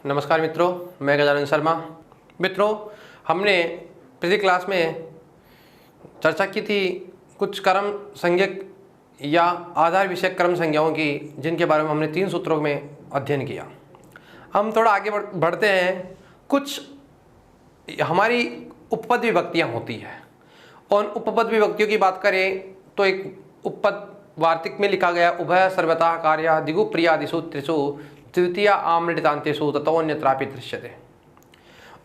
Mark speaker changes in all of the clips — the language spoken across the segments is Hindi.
Speaker 1: नमस्कार मित्रों, मैं गजानन शर्मा। मित्रों, हमने पिछली क्लास में चर्चा की थी कुछ कर्म संज्ञक या आधार विषयक कर्म संज्ञाओं की, जिनके बारे में हमने 3 सूत्रों में अध्ययन किया। हम थोड़ा आगे बढ़ते हैं। कुछ हमारी उपपद विभक्तियाँ होती हैं और उपपद विभक्तियों की बात करें तो एक उपपद वार्तिक में लिखा गया उभय सर्वथा कार्य दिगु प्रियादिषु त्रिषु तृतीय आम्रतांतेषु ततो अन्यत्रापि दृश्यते।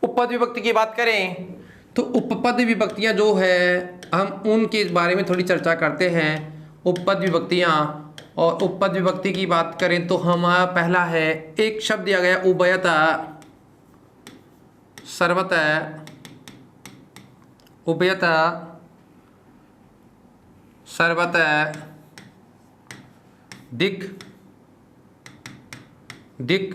Speaker 1: उपपद विभक्ति की बात करें तो उपपद विभक्तियां जो है हम उनके बारे में थोड़ी चर्चा करते हैं। उपपद विभक्तियां, और उपपद विभक्ति की बात करें तो हमारा पहला है, एक शब्द दिया गया उभयतः सर्वतः, उभयतः सर्वतः दिक् दिक्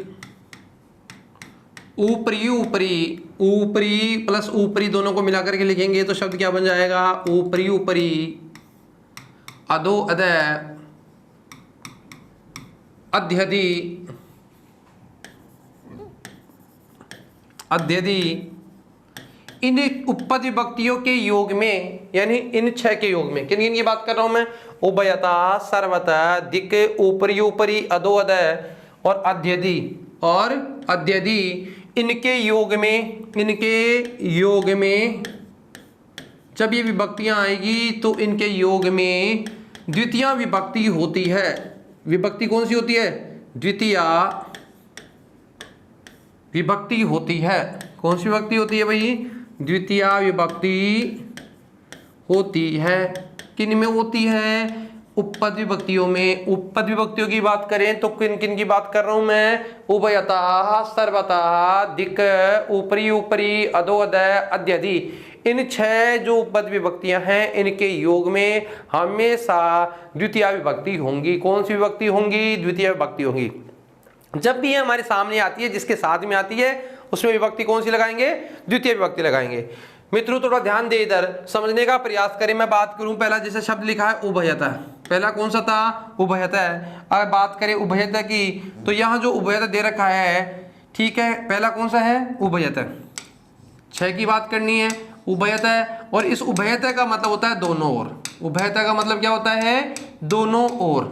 Speaker 1: ऊपरी ऊपरी, ऊपरी प्लस ऊपरी दोनों को मिलाकर के लिखेंगे तो शब्द क्या बन जाएगा? ऊपरी ऊपरी, अधो अधः, अध्यधि अध्यधि। इन उपपद विभक्तियों के योग में, यानी इन 6 के योग में, किन किन की बात कर रहा हूं मैं? उभयतः सर्वतः दिक् ऊपरी ऊपरी अधो अधः और अध्यधि। इनके योग में जब ये विभक्तियां आएगी तो इनके योग में द्वितीय विभक्ति होती है। विभक्ति कौन सी होती है? द्वितीय विभक्ति होती है। कौन सी विभक्ति होती है भाई? द्वितीय विभक्ति होती है। किन में होती है? उपपद विभक्तियों में। उपपद विभक्तियों की बात करें तो किन किन की बात कर रहा हूं मैं? उभयतः सर्वतः दिक् ऊपरी ऊपरी अधो अधः अध्यधि। इन 6 जो उपपद विभक्तियां हैं इनके योग में हमेशा द्वितीय विभक्ति होंगी। कौन सी विभक्ति होंगी? द्वितीय विभक्ति होंगी। जब भी ये हमारे सामने आती है, जिसके साथ में आती है, उसमें विभक्ति कौन सी लगाएंगे? द्वितीय विभक्ति लगाएंगे। मित्रों थोड़ा ध्यान दे, इधर समझने का प्रयास करें। मैं बात करूं, पहला जैसे शब्द लिखा है उभयतः, पहला कौन सा था? उभयतः। अगर बात करें उभयतः की तो यहाँ जो उभयतः दे रखा है, ठीक है, पहला कौन सा है? उभयतः। 6 की बात करनी है, उभयतः। और इस उभयतः का मतलब होता है दोनों ओर। उभयतः का मतलब क्या होता है? दोनों ओर।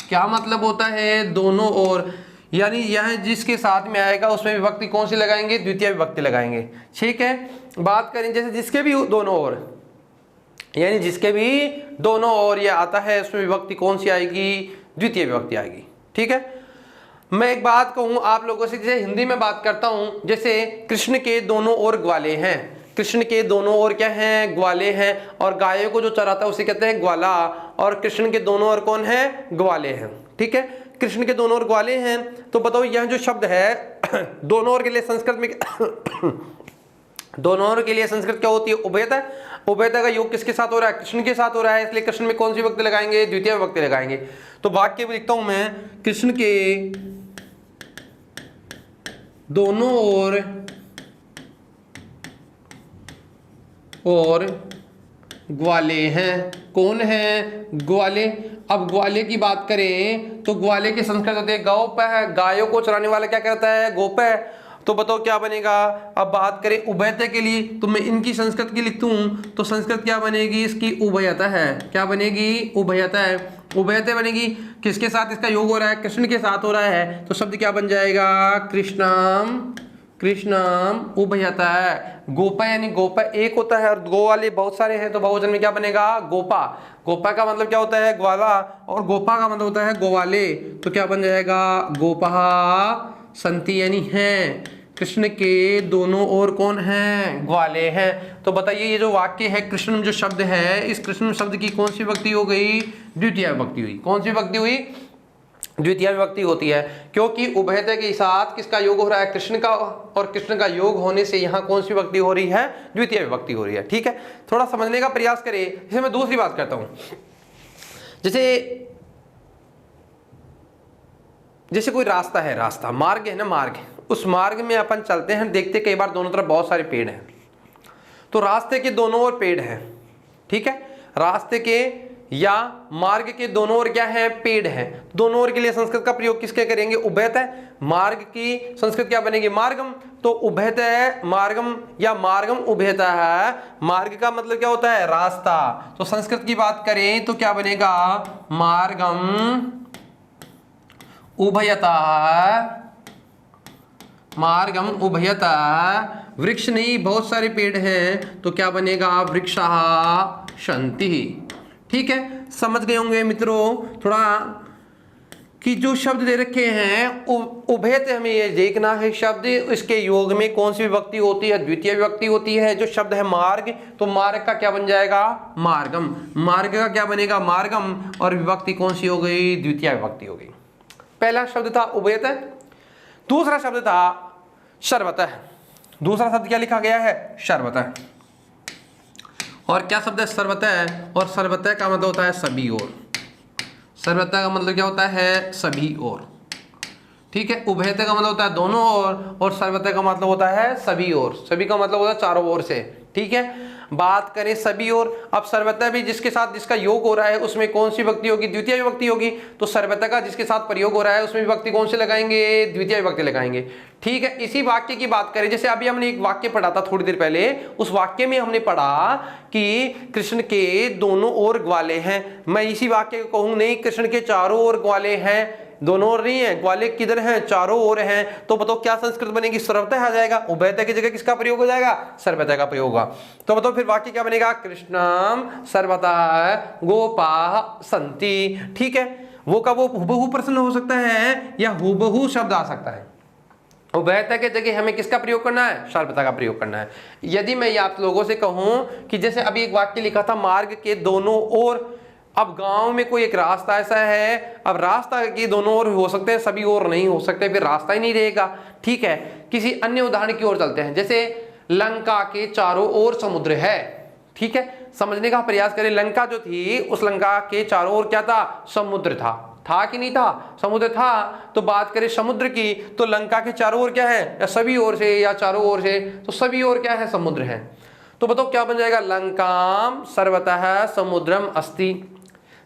Speaker 1: क्या मतलब होता है? दोनों ओर। यानी यह जिसके साथ में आएगा उसमें विभक्ति कौन सी लगाएंगे? द्वितीय विभक्ति लगाएंगे। ठीक है। बात करें जैसे जिसके भी दोनों ओर, यानी जिसके भी दोनों ओर ये आता है, उसमें विभक्ति कौन सी आएगी? द्वितीय विभक्ति आएगी। ठीक है। मैं एक बात कहूं आप लोगों से, जैसे हिंदी में बात करता हूं, जैसे कृष्ण के दोनों ओर ग्वाले हैं। कृष्ण के दोनों ओर क्या हैं? ग्वाले हैं। और गायों को जो चराता है उसे कहते हैं ग्वाला। और कृष्ण के दोनों ओर कौन है? ग्वाले हैं। ठीक है। कृष्ण के दोनों ओर ग्वाले हैं। तो बताओ यह जो शब्द है दोनों ओर के लिए संस्कृत में दोनों ओर के लिए संस्कृत क्या होती है? उभयतः। उभयतः का योग किसके साथ हो रहा है? कृष्ण के साथ हो रहा है, इसलिए कृष्ण में कौन सी विभक्ति लगाएंगे? द्वितीय विभक्ति लगाएंगे। तो वाक्य में लिखता हूं मैं, कृष्ण के दोनों ओर और ग्वाले हैं। कौन है? ग्वाले। अब ग्वाले की बात करें तो ग्वाले की संस्कृत होती है गौप है। गायों को चराने वाला क्या कहता है? गोप है। तो बताओ क्या बनेगा? अब बात करें उभयतः के लिए तो मैं इनकी संस्कृत की लिखता हूं तो संस्कृत क्या बनेगी इसकी? उभयतः है। क्या बनेगी? उभयतः। उभयतः बनेगी। किसके साथ इसका योग हो रहा है? कृष्ण के साथ हो रहा है। तो शब्द क्या बन जाएगा? कृष्णम उभयतः। गोपा यानी गोपा एक होता है और गो वाले बहुत सारे हैं, तो बहुवचन में क्या बनेगा? गोपा। गोपा का मतलब क्या होता है? ग्वाला। और गोपा का मतलब होता है गोवाले। तो क्या बन जाएगा? गोपः संति, यानी हैं। कृष्ण के दोनों ओर कौन है? ग्वाले हैं। तो बताइए ये जो वाक्य है, कृष्ण जो शब्द है, इस कृष्ण शब्द की कौन सी विभक्ति हो गई? द्वितीय विभक्ति हुई। कौन सी विभक्ति हुई? द्वितीय विभक्ति होती है, क्योंकि उभयतः के साथ किसका योग हो रहा है? कृष्ण का। और कृष्ण का योग होने से यहाँ कौन सी विभक्ति हो रही है? द्वितीय विभक्ति हो रही है। ठीक है। थोड़ा समझने का प्रयास करें। इसे मैं दूसरी बात करता हूं, जैसे कोई रास्ता है, रास्ता मार्ग है ना, मार्ग। उस मार्ग में अपन चलते हैं, देखते कई बार दोनों तरफ बहुत सारे पेड़ हैं। तो रास्ते के दोनों ओर पेड़ हैं। ठीक है। रास्ते के या मार्ग के दोनों ओर क्या है, पेड़ है। दोनों ओर के लिए संस्कृत का प्रयोग किसके करेंगे, उभयतः। मार्ग की संस्कृत क्या बनेगी, मार्गम। तो उभयतः मार्गम या मार्गम उभयतः है। मार्ग का मतलब क्या होता है, रास्ता। तो संस्कृत की बात करें तो क्या बनेगा, मार्गम उभयतः। मार्गम उभयतः, वृक्ष नहीं बहुत सारे पेड़ हैं तो क्या बनेगा, वृक्षः सन्ति। ठीक है, समझ गए होंगे मित्रों थोड़ा कि जो शब्द दे रखे हैं उभयत, हमें ये देखना है शब्द इसके योग में कौन सी विभक्ति होती है, द्वितीय विभक्ति होती है। जो शब्द है मार्ग, तो मार्ग का क्या बन जाएगा, मार्गम। मार्ग का क्या बनेगा, मार्गम। और विभक्ति कौन सी हो गई, द्वितीय विभक्ति हो गई। पहला शब्द था उभयत, दूसरा शब्द था शर्वतः। दूसरा शब्द क्या लिखा गया है, शर्वतः। और क्या शब्द है, सर्वतः। और सर्वतः का मतलब होता है सभी ओर। सर्वतः का मतलब क्या होता है, सभी ओर। ठीक है, उभयतः का मतलब होता है दोनों ओर, और सर्वतः का मतलब होता है सभी ओर। सभी का मतलब होता है चारों ओर से। ठीक है, बात करें सभी ओर, अब सर्वतः भी जिसके साथ जिसका योग हो रहा है उसमें कौन सी विभक्ति होगी, द्वितीय विभक्ति होगी। तो सर्वतः का जिसके साथ प्रयोग हो रहा है उसमें विभक्ति कौन से लगाएंगे, द्वितीय विभक्ति लगाएंगे। ठीक है, इसी वाक्य की बात करें, जैसे अभी हमने एक वाक्य पढ़ा था थोड़ी देर पहले, उस वाक्य में हमने पढ़ा कि कृष्ण के दोनों ओर ग्वाले हैं। मैं इसी वाक्य को कहूँ नहीं, कृष्ण के चारों ओर ग्वाले हैं। दोनों ओर नहीं है, ग्वाले किधर हैं, चारों ओर हैं। तो बताओ क्या संस्कृत बनेगी, सर्वतः आ जाएगा। उभयतः की जगह किसका प्रयोग हो जाएगा, सर्वतः का प्रयोग होगा। तो बताओ फिर वाक्य क्या बनेगा, कृष्णम सर्वतः गोपाः सन्ति। ठीक है, वो का वो हुबहू प्रश्न हो सकता है या हुबहू शब्द आ सकता है। उभयतः के जगह हमें किसका प्रयोग करना है, सर्वतः का प्रयोग करना है। यदि मैं आप लोगों से कहूं कि जैसे अभी एक वाक्य लिखा था, मार्ग के दोनों ओर। अब गांव में कोई एक रास्ता ऐसा है, अब रास्ता के दोनों ओर हो सकते हैं, सभी ओर नहीं हो सकते, फिर रास्ता ही नहीं रहेगा। ठीक है, किसी अन्य उदाहरण की ओर चलते हैं, जैसे लंका के चारों ओर समुद्र है। ठीक है, समझने का प्रयास करें। लंका जो थी, उस लंका के चारों ओर क्या था, समुद्र था कि नहीं था, समुद्र था। तो बात करें समुद्र की, तो लंका के चारों ओर क्या है, या सभी ओर से या चारों ओर से, तो सभी ओर क्या है, समुद्र है। तो बताओ क्या बन जाएगा, लंकाम सर्वतः समुद्रम अस्ति।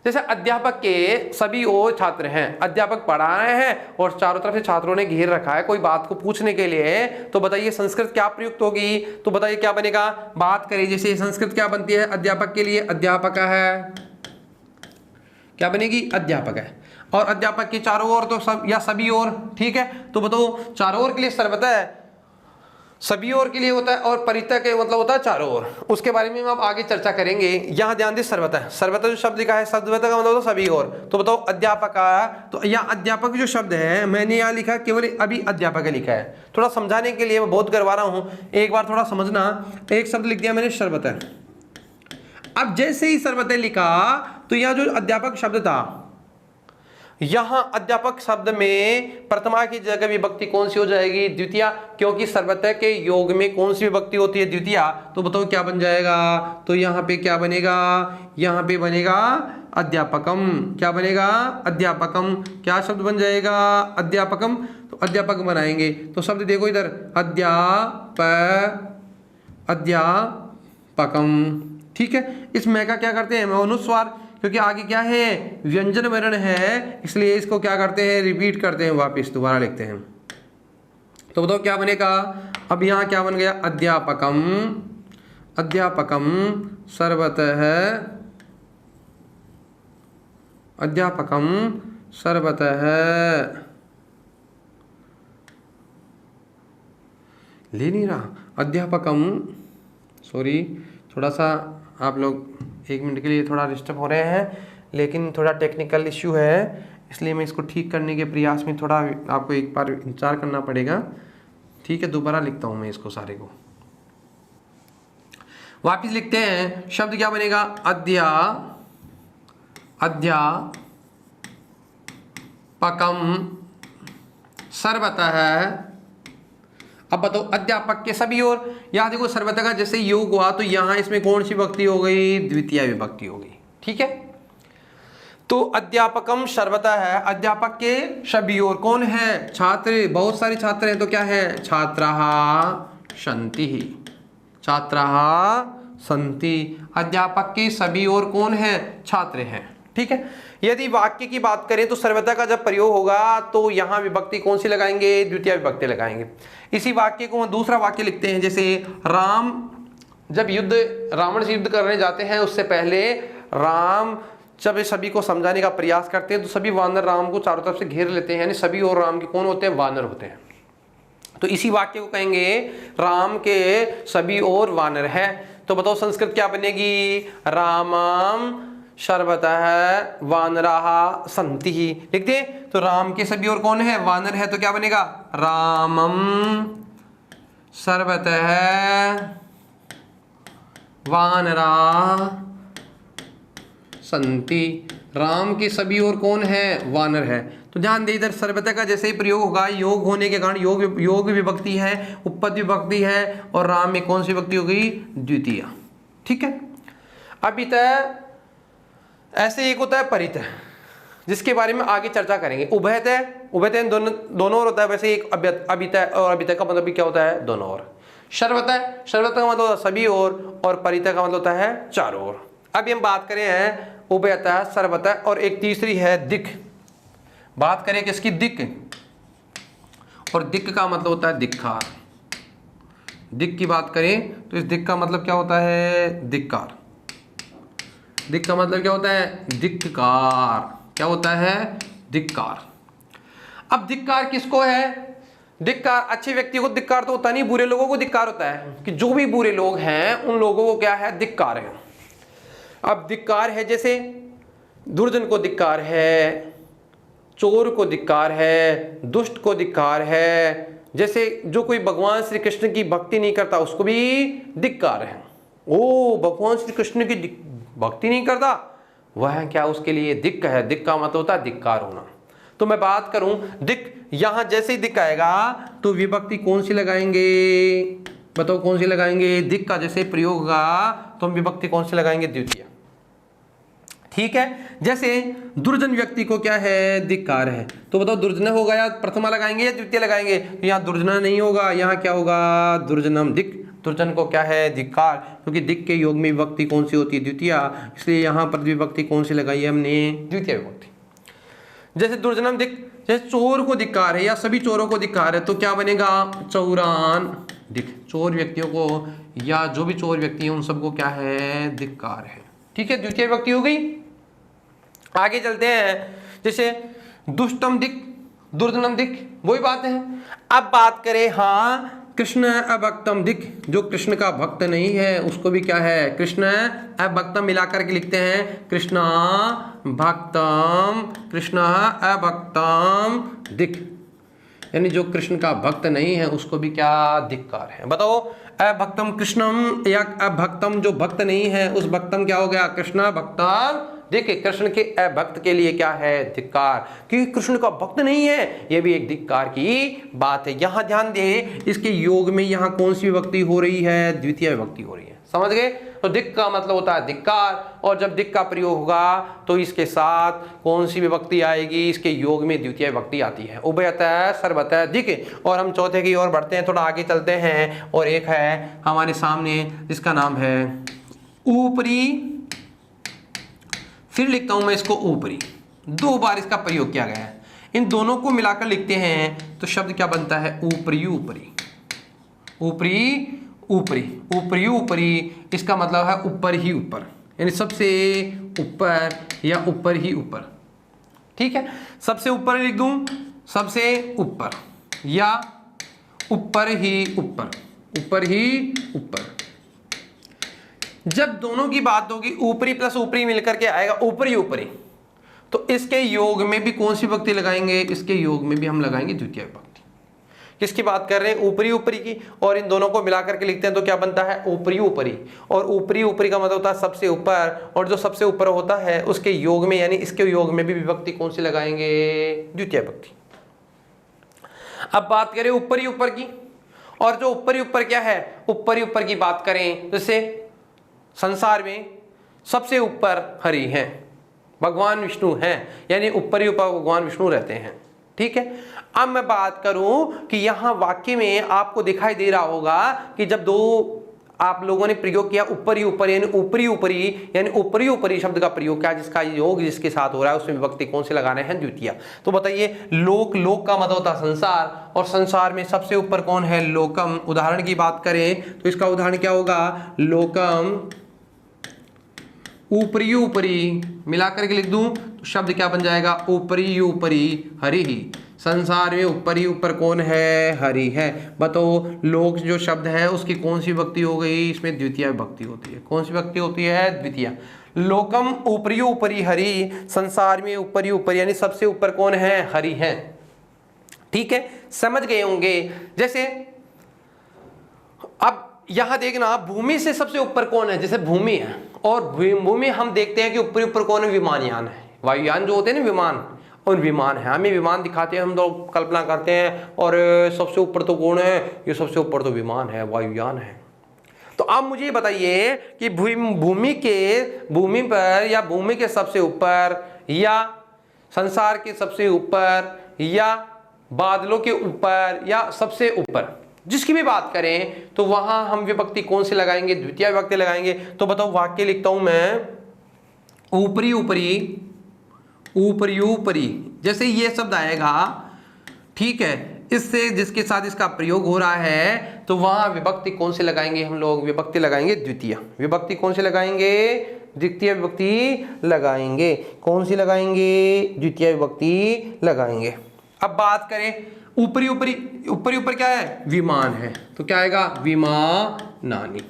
Speaker 1: जैसे अध्यापक के सभी ओर छात्र हैं, अध्यापक पढ़ा रहे हैं और चारों तरफ से छात्रों ने घेर रखा है कोई बात को पूछने के लिए। तो बताइए संस्कृत क्या प्रयुक्त होगी, तो बताइए क्या बनेगा। बात करें जैसे संस्कृत क्या बनती है अध्यापक के लिए, अध्यापक है, क्या बनेगी, अध्यापक है। और अध्यापक के चारों ओर तो सब या सभी ओर। ठीक है, तो बताओ चारों ओर के लिए सर्वतः, सभी ओर के लिए होता है, और परितः के मतलब होता है चारों ओर। उसके बारे में हम आप आगे चर्चा करेंगे। यहाँ ध्यान दे, सर्वतः, सर्वतः जो शब्द लिखा है, सर्वतः का मतलब होता है सभी ओर। तो बताओ अध्यापक, तो यहाँ अध्यापक जो शब्द है मैंने यहाँ लिखा केवल अभी अध्यापक लिखा है। थोड़ा समझाने के लिए मैं बहुत करवा रहा हूँ, एक बार थोड़ा समझना। एक शब्द लिख दिया मैंने सर्वतः। अब जैसे ही सर्वतः लिखा तो यह जो अध्यापक शब्द था, यहां अध्यापक शब्द में प्रथमा की जगह विभक्ति कौन सी हो जाएगी, द्वितीय। क्योंकि सर्वतः के योग में कौन सी विभक्ति होती है, द्वितीय। तो बताओ क्या बन जाएगा, तो यहां पे क्या बनेगा, यहां पे बनेगा अध्यापकम। क्या बनेगा, अध्यापकम। क्या शब्द बन जाएगा, अध्यापकम। तो अध्यापक बनाएंगे तो शब्द देखो इधर, अध्यापकम। ठीक है, इस मैं का क्या करते हैं, मैं अनुस्वार, क्योंकि आगे क्या है, व्यंजन वर्ण है, इसलिए इसको क्या करते हैं, रिपीट करते हैं, वापस दोबारा लिखते हैं। तो बताओ क्या बनेगा, अब यहाँ क्या बन गया, अध्यापकम, अध्यापकम सर्वतः, अध्यापकम सर्वतः। ले नहीं रहा, अध्यापकम, सॉरी थोड़ा सा आप लोग एक मिनट के लिए थोड़ा डिस्टर्ब हो रहे हैं, लेकिन थोड़ा टेक्निकल इश्यू है, इसलिए मैं इसको ठीक करने के प्रयास में थोड़ा आपको एक बार इंतजार करना पड़ेगा। ठीक है, दोबारा लिखता हूँ मैं इसको सारे को, वापिस लिखते हैं। शब्द क्या बनेगा, अध्यापकम सर्वतः। अब बताओ अध्यापक के सभी ओर, यहाँ देखो सर्वतः का जैसे योग हुआ तो यहाँ इसमें कौन सी विभक्ति हो गई, द्वितीय विभक्ति हो गई। ठीक है, तो अध्यापकम सर्वतः है, अध्यापक के सभी ओर कौन है, छात्र, बहुत सारे छात्र हैं तो क्या है, छात्राः सन्ति, छात्राः सन्ति। अध्यापक के सभी और कौन है? छात्र हैं। ठीक है। यदि वाक्य की बात करें तो सर्वथा का जब प्रयोग होगा तो यहां विभक्ति कौन सी लगाएंगे? द्वितीय विभक्ति लगाएंगे। इसी वाक्य को हम दूसरा वाक्य लिखते हैं, जैसे राम जब रावण से युद्ध करने जाते हैं उससे पहले राम जब सभी को समझाने का प्रयास करते हैं तो सभी वानर राम को चारों तरफ से घेर लेते हैं, यानी सभी और राम के कौन होते हैं? वानर होते हैं। तो इसी वाक्य को कहेंगे राम के सभी और वानर है। तो बताओ संस्कृत क्या बनेगी? रामम सर्वतः वानराः सन्ति। लिख दे। तो राम के सभी और कौन है? वानर है। तो क्या बनेगा? रामम सर्वतः वानराः सन्ति। राम के सभी और कौन है? वानर है। तो ध्यान दे, इधर सर्वतः का जैसे ही प्रयोग होगा, योग होने के कारण योग विभक्ति है, उपपद विभक्ति है, और राम में कौन सी विभक्ति हो गई? द्वितीय। ठीक है। अभी तक ऐसे एक होता है परितः, जिसके बारे में आगे चर्चा करेंगे। उभयतः दोनों ओर होता है, वैसे एक अभितः, और अभितः का मतलब भी क्या होता है? दोनों ओर। सर्वतः का मतलब होता है सभी ओर, और परितः का मतलब होता है चारों ओर। अभी हम बात करें हैं उभयतः, सर्वतः, और एक तीसरी है दिक्। बात करें किसकी? दिक्। और दिक् का मतलब होता है धिक्कार। दिक् की बात करें तो इस दिक् का मतलब क्या होता है? धिक्कार। दिक् का मतलब क्या होता है? धिक्कार। क्या होता है? धिक्कार। अब धिक्कार किसको है? धिक्कार अच्छे व्यक्ति को धिक्कार तो होता नहीं, बुरे लोगों को धिक्कार होता है, कि जो भी बुरे लोग हैं उन लोगों को क्या है? धिक्कार है। अब धिक्कार है, जैसे दुर्जन को धिक्कार है, चोर को धिक्कार है, दुष्ट को धिक्कार है, जैसे जो कोई भगवान श्री कृष्ण की भक्ति नहीं करता उसको भी धिक्कार है। ओ भगवान श्री कृष्ण की भक्ति नहीं करता, वह क्या? उसके लिए दिक् है। दिक् का मतलब होता है धिक्कार होना। तो मैं बात करूं दिक्, यहां जैसे ही दिक् आएगा तो विभक्ति कौन सी लगाएंगे? बताओ कौन सी लगाएंगे? दिक् का जैसे प्रयोग होगा तो हम विभक्ति कौन सी लगाएंगे? द्वितीय। ठीक है। जैसे दुर्जन व्यक्ति को क्या है? धिक्कार है। तो बताओ दुर्जन होगा या प्रथमा लगाएंगे या द्वितीय लगाएंगे? तो यहाँ दुर्जना नहीं होगा, यहाँ क्या होगा? दुर्जनम दिक्। दुर्जन को क्या है? धिक्कार। क्योंकि दिक् के योग में विभक्ति कौन सी होती है? द्वितीय। इसलिए यहाँ पर विभक्ति कौन सी लगाई है हमने? द्वितीय विभक्ति। जैसे दुर्जनम दिक्, जैसे चोर को धिक्कार है या सभी चोरों को धिक्कार है तो क्या बनेगा? चौरान दिक्। चोर व्यक्तियों को या जो भी चोर व्यक्ति है उन सबको क्या है? धिक्कार है। ठीक है, द्वितीय विभक्ति हो गई। आगे चलते हैं, जैसे दुष्टम दिक्, दुर्जनम दिक्, वही बात है। अब बात करें हाँ कृष्ण अभक्तम दिक्, जो कृष्ण का भक्त नहीं है उसको भी क्या है? कृष्ण अभक्तम मिलाकर के लिखते हैं कृष्ण भक्तम, कृष्ण अभक्तम दिक्, यानी जो कृष्ण का भक्त नहीं है उसको भी क्या? धिक्कार है। बताओ अभक्तम कृष्णम या अभक्तम जो भक्त नहीं है उस भक्तम क्या हो गया? कृष्ण भक्तम। देखिए कृष्ण के अभक्त के लिए क्या है? धिक्कार, क्योंकि कृष्ण का भक्त नहीं है, यह भी एक धिक्कार की बात है। यहां ध्यान दे, इसके योग में यहां कौन सी विभक्ति हो रही है? द्वितीय विभक्ति हो रही है। समझ गए? तो दिक् का मतलब होता है धिक्कार, और जब दिक् का प्रयोग होगा तो इसके साथ कौन सी विभक्ति आएगी? इसके योग में द्वितीय विभक्ति आती है। उभयतः, सर्वतः, दिक्। और हम चौथे की ओर बढ़ते हैं, थोड़ा आगे चलते हैं, और एक है हमारे सामने जिसका नाम है ऊपरी। फिर लिखता हूं मैं इसको ऊपरी। दो बार इसका प्रयोग किया गया है। इन दोनों को मिलाकर लिखते हैं तो शब्द क्या बनता है? ऊपरी ऊपरी। ऊपरी ऊपरी, ऊपरी ऊपरी, इसका मतलब है ऊपर ही ऊपर, यानी सबसे ऊपर या ऊपर ही ऊपर। ठीक है, सबसे ऊपर लिख दूं, सबसे ऊपर या ऊपर ही ऊपर, ऊपर ही ऊपर। जब दोनों की बात होगी ऊपरी प्लस ऊपरी मिलकर के आएगा ऊपरी ऊपरी, तो इसके योग में भी कौन सी विभक्ति लगाएंगे? इसके योग में भी हम लगाएंगे द्वितीय विभक्ति। किसकी बात कर रहे हैं? ऊपरी ऊपरी की। और इन दोनों को मिलाकर के लिखते हैं तो क्या बनता है? ऊपरी ऊपरी। और ऊपरी ऊपरी का मतलब होता है सबसे ऊपर, और जो सबसे ऊपर होता है उसके योग में, यानी इसके योग में भी विभक्ति कौन सी लगाएंगे? द्वितीय विभक्ति। अब बात करें ऊपरी ऊपर की, और जो ऊपरी ऊपर क्या है? ऊपरी ऊपर की बात करें जैसे संसार में सबसे ऊपर हरि हैं, भगवान विष्णु हैं, यानी ऊपर ही ऊपर भगवान विष्णु रहते हैं। ठीक है। अब मैं बात करूं कि यहां वाक्य में आपको दिखाई दे रहा होगा कि जब दो आप लोगों ने प्रयोग किया ऊपरी ऊपरी यानी ऊपरी ऊपरी यानी ऊपरी ऊपरी शब्द का प्रयोग किया, जिसका योग जिसके साथ हो रहा है उसमें विभक्ति कौन से लगाने हैं? द्वितीय। तो बताइए, लोक, लोक का मतलब होता है संसार, और संसार में सबसे ऊपर कौन है? लोकम। उदाहरण की बात करें तो इसका उदाहरण क्या होगा? लोकम ऊपरी ऊपरी मिलाकर के लिख दूं तो शब्द क्या बन जाएगा? ऊपरी ऊपरी हरि ही। संसार में ऊपरी ऊपर कौन है? हरि है। बताओ, लोक जो शब्द है उसकी कौन सी विभक्ति हो गई? इसमें द्वितीय विभक्ति होती है। कौन सी विभक्ति होती है? द्वितीय। लोकम ऊपरी ऊपरी हरि, संसार में ऊपरी ऊपर यानी सबसे ऊपर कौन है? हरि है। ठीक है, समझ गए होंगे। जैसे अब यहां देखना, भूमि से सबसे ऊपर कौन है? जैसे भूमि है, और भूमि हम देखते हैं कि ऊपर ऊपर कौन है? विमानयान है। वायुयान जो होते हैं ना, विमान, और विमान है, हमें विमान दिखाते हैं, हम लोग कल्पना करते हैं, और सबसे ऊपर तो कौन है? ये सबसे ऊपर तो विमान है, वायुयान है। तो आप मुझे बताइए कि भूमि पर या भूमि के सबसे ऊपर या संसार के सबसे ऊपर या बादलों के ऊपर या सबसे ऊपर, जिसकी भी बात करें तो वहां हम विभक्ति कौन सी लगाएंगे? द्वितीय विभक्ति लगाएंगे। तो बताओ, वाक्य लिखता हूं मैं, ऊपरी ऊपरी ऊपरी ऊपरी, जैसे ये शब्द आएगा, ठीक है, इससे जिसके साथ इसका प्रयोग हो रहा है तो वहां विभक्ति कौन से लगाएंगे? हम लोग विभक्ति लगाएंगे द्वितीय। विभक्ति कौन से लगाएंगे? द्वितीय विभक्ति लगाएंगे। कौन सी लगाएंगे? द्वितीय विभक्ति लगाएंगे। अब बात करें ऊपरी ऊपरी, ऊपरी ऊपर क्या है? विमान है, तो क्या आएगा? विमानानि।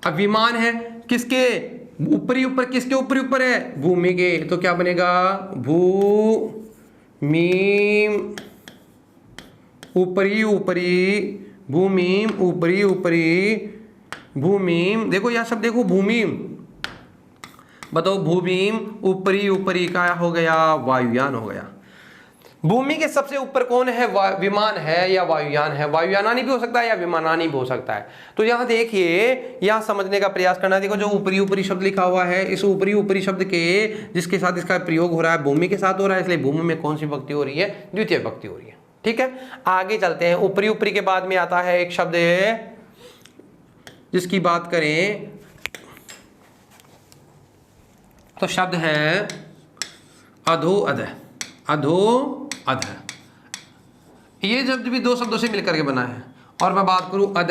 Speaker 1: अब विमान है किसके? ऊपरी ऊपर किसके ऊपरी ऊपर है? भूमि के, तो क्या बनेगा? भूमि ऊपरी ऊपरी, भूमि ऊपरी ऊपरी, भूमि, देखो यह शब्द देखो, भूमि। बताओ, भूमि ऊपरी ऊपरी का हो गया? वायुयान हो गया। भूमि के सबसे ऊपर कौन है? विमान है या वायुयान है? वायुयानानी भी हो सकता है या विमानानी भी हो सकता है। तो यहां देखिए, यहां समझने का प्रयास करना। देखो, जो ऊपरी ऊपरी शब्द लिखा हुआ है, इस ऊपरी ऊपरी शब्द के जिसके साथ इसका प्रयोग हो रहा है भूमि के साथ हो रहा है, इसलिए भूमि में कौन सी विभक्ति हो रही है? द्वितीय विभक्ति हो रही है। ठीक है, आगे चलते हैं। ऊपरी ऊपरी के बाद में आता है एक शब्द जिसकी बात करें तो शब्द है अधो अध। अधो अध, ये शब्द भी दो शब्दों से मिलकर के बना है। और मैं बात करूं अध,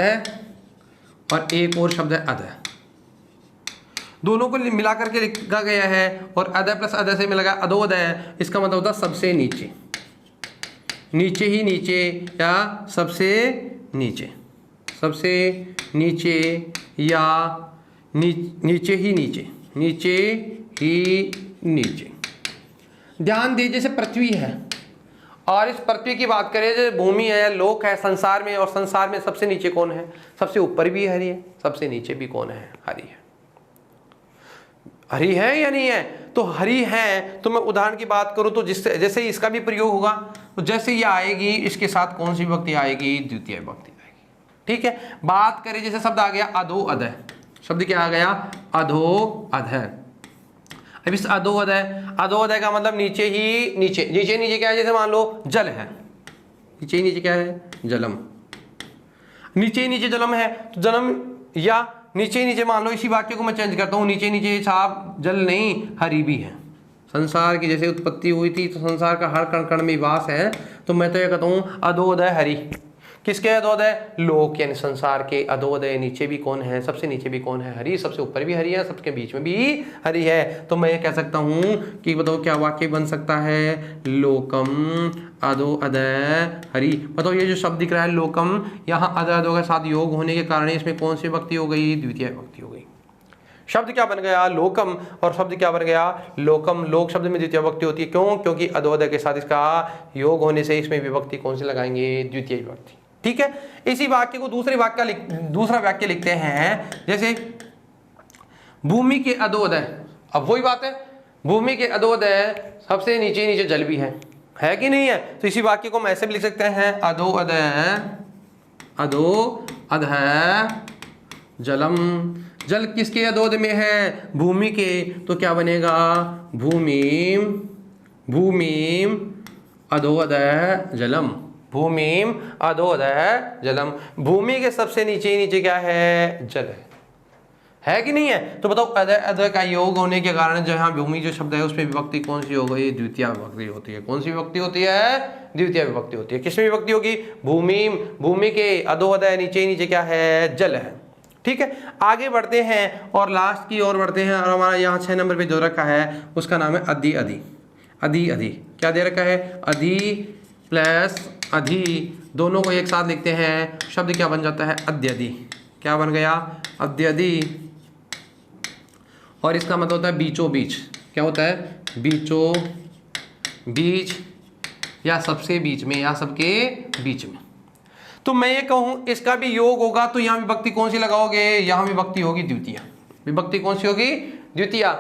Speaker 1: और एक और शब्द है अध, दोनों को मिलाकर के लिखा गया है, और अध प्लस अध से मिला गया अधोअध है। इसका मतलब होता है सबसे नीचे, नीचे ही नीचे या सबसे नीचे, सबसे नीचे या नीचे ही नीचे, नीचे ही नीचे। ध्यान दीजिए, जैसे पृथ्वी है, और इस पृथ्वी की बात करें, जैसे भूमि है, लोक है, संसार में, और संसार में सबसे नीचे कौन है? सबसे ऊपर भी हरि है, सबसे नीचे भी कौन है? हरि है। हरि है या नहीं है? तो हरि है। तो मैं उदाहरण की बात करूं तो जैसे इसका भी प्रयोग होगा, तो जैसे ये आएगी, इसके साथ कौन सी विभक्ति आएगी? द्वितीय विभक्ति आएगी। ठीक है, बात करें जैसे शब्द आ गया अधो अध। शब्द क्या आ गया? अधो अध। अब इस अधोअधय, अधोअधय का मतलब नीचे ही नीचे। नीचे नीचे क्या है? जैसे मान लो जल है, नीचे ही नीचे क्या है? जलम। नीचे ही नीचे जलम है, तो जलम या नीचे ही नीचे, मान लो इसी वाक्य को मैं चेंज करता हूँ, नीचे नीचे साहब जल नहीं, हरि भी है। संसार की जैसे उत्पत्ति हुई थी, तो संसार का हर कण कण में वास है, तो मैं तो ये कहता हूँ अधोअधय हरि। किसके अधोदय? लोक यानी संसार के अधोदय। नीचे भी कौन है? सबसे नीचे भी कौन है? हरि। सबसे ऊपर भी हरि है, सबके बीच में भी हरि है। तो मैं ये कह सकता हूं कि बताओ क्या वाक्य बन सकता है? लोकम अधोअदय हरि। बताओ ये जो शब्द दिख रहा है लोकम, यहाँ अधो के साथ योग होने के कारण इसमें कौन सी विभक्ति हो गई? द्वितीय विभक्ति हो गई। शब्द क्या बन गया? लोकम। और शब्द क्या बन गया? लोकम। लोक शब्द में द्वितीय विभक्ति होती है। क्यों? क्योंकि अधोदय के साथ इसका योग होने से इसमें विभक्ति कौन सी लगाएंगे? द्वितीय विभक्ति। ठीक है, इसी वाक्य को दूसरा वाक्य लिखते हैं, जैसे भूमि के अधोदय। अब वही बात है, भूमि के अधोदय सबसे नीचे नीचे जल भी है कि नहीं है? तो इसी वाक्य को हम ऐसे भी लिख सकते हैं, अधोअधः जलम। जल किसके अधोदय में है? भूमि के। तो क्या बनेगा? भूमि अधोअधः जलम। भूमिम अधोदय जलम। भूमि के सबसे नीचे क्या है? जल है कि नहीं है? तो बताओ अदय अदय का योग होने के कारण जहाँ भूमि जो शब्द है उसमें विभक्ति कौन सी हो गई? द्वितीय विभक्ति होती है। कौन सी विभक्ति होती है? द्वितीय विभक्ति होती है। किसमें विभक्ति होगी? भूमि, भूमि के अधोअदय नीचे क्या है? जल है। ठीक है, आगे बढ़ते हैं और लास्ट की ओर बढ़ते हैं और हमारा यहाँ 6 नंबर पे जो रखा है उसका नाम है अधि अधि। अधि अधि क्या दे रखा है? अधि प्लस अधि, दोनों को एक साथ लिखते हैं, शब्द क्या बन जाता है? अद्यधि। क्या बन गया? अद्यधि। और इसका मतलब होता है बीचों बीच। क्या होता है? बीचों बीच, या सबसे बीच में, या सबके बीच में। तो मैं ये कहूं इसका भी योग होगा तो यहां विभक्ति कौन सी लगाओगे? यहां विभक्ति होगी द्वितीय। विभक्ति कौन सी होगी? द्वितीय।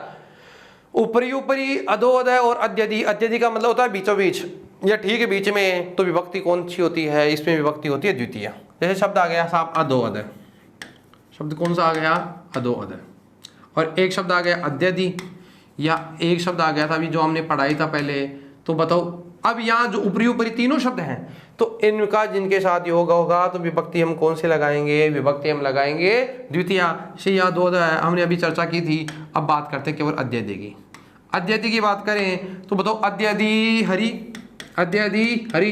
Speaker 1: ऊपरी ऊपरी, अधोअधय और अद्यधि। अद्यधि का मतलब होता है बीचों बीच, या ठीक है बीच में, तो विभक्ति कौन सी होती है? इसमें विभक्ति होती है द्वितीय। जैसे शब्द आ गया साहब अधोअधय, शब्द कौन सा आ गया? अधोअधय। और एक शब्द आ गया अद्यधि, या एक शब्द आ गया था अभी जो हमने पढ़ाई था पहले। तो बताओ अब यहाँ जो ऊपरी ऊपरी तीनों शब्द हैं तो इनका जिनके साथ योग होगा तो विभक्ति हम कौन से लगाएंगे? विभक्ति हम लगाएंगे द्वितीय। से या दो हमने अभी चर्चा की थी। अब बात करते हैं केवल अद्यधि की। अद्यधि की बात करें तो बताओ अद्यधि हरि, अद्यधि हरि,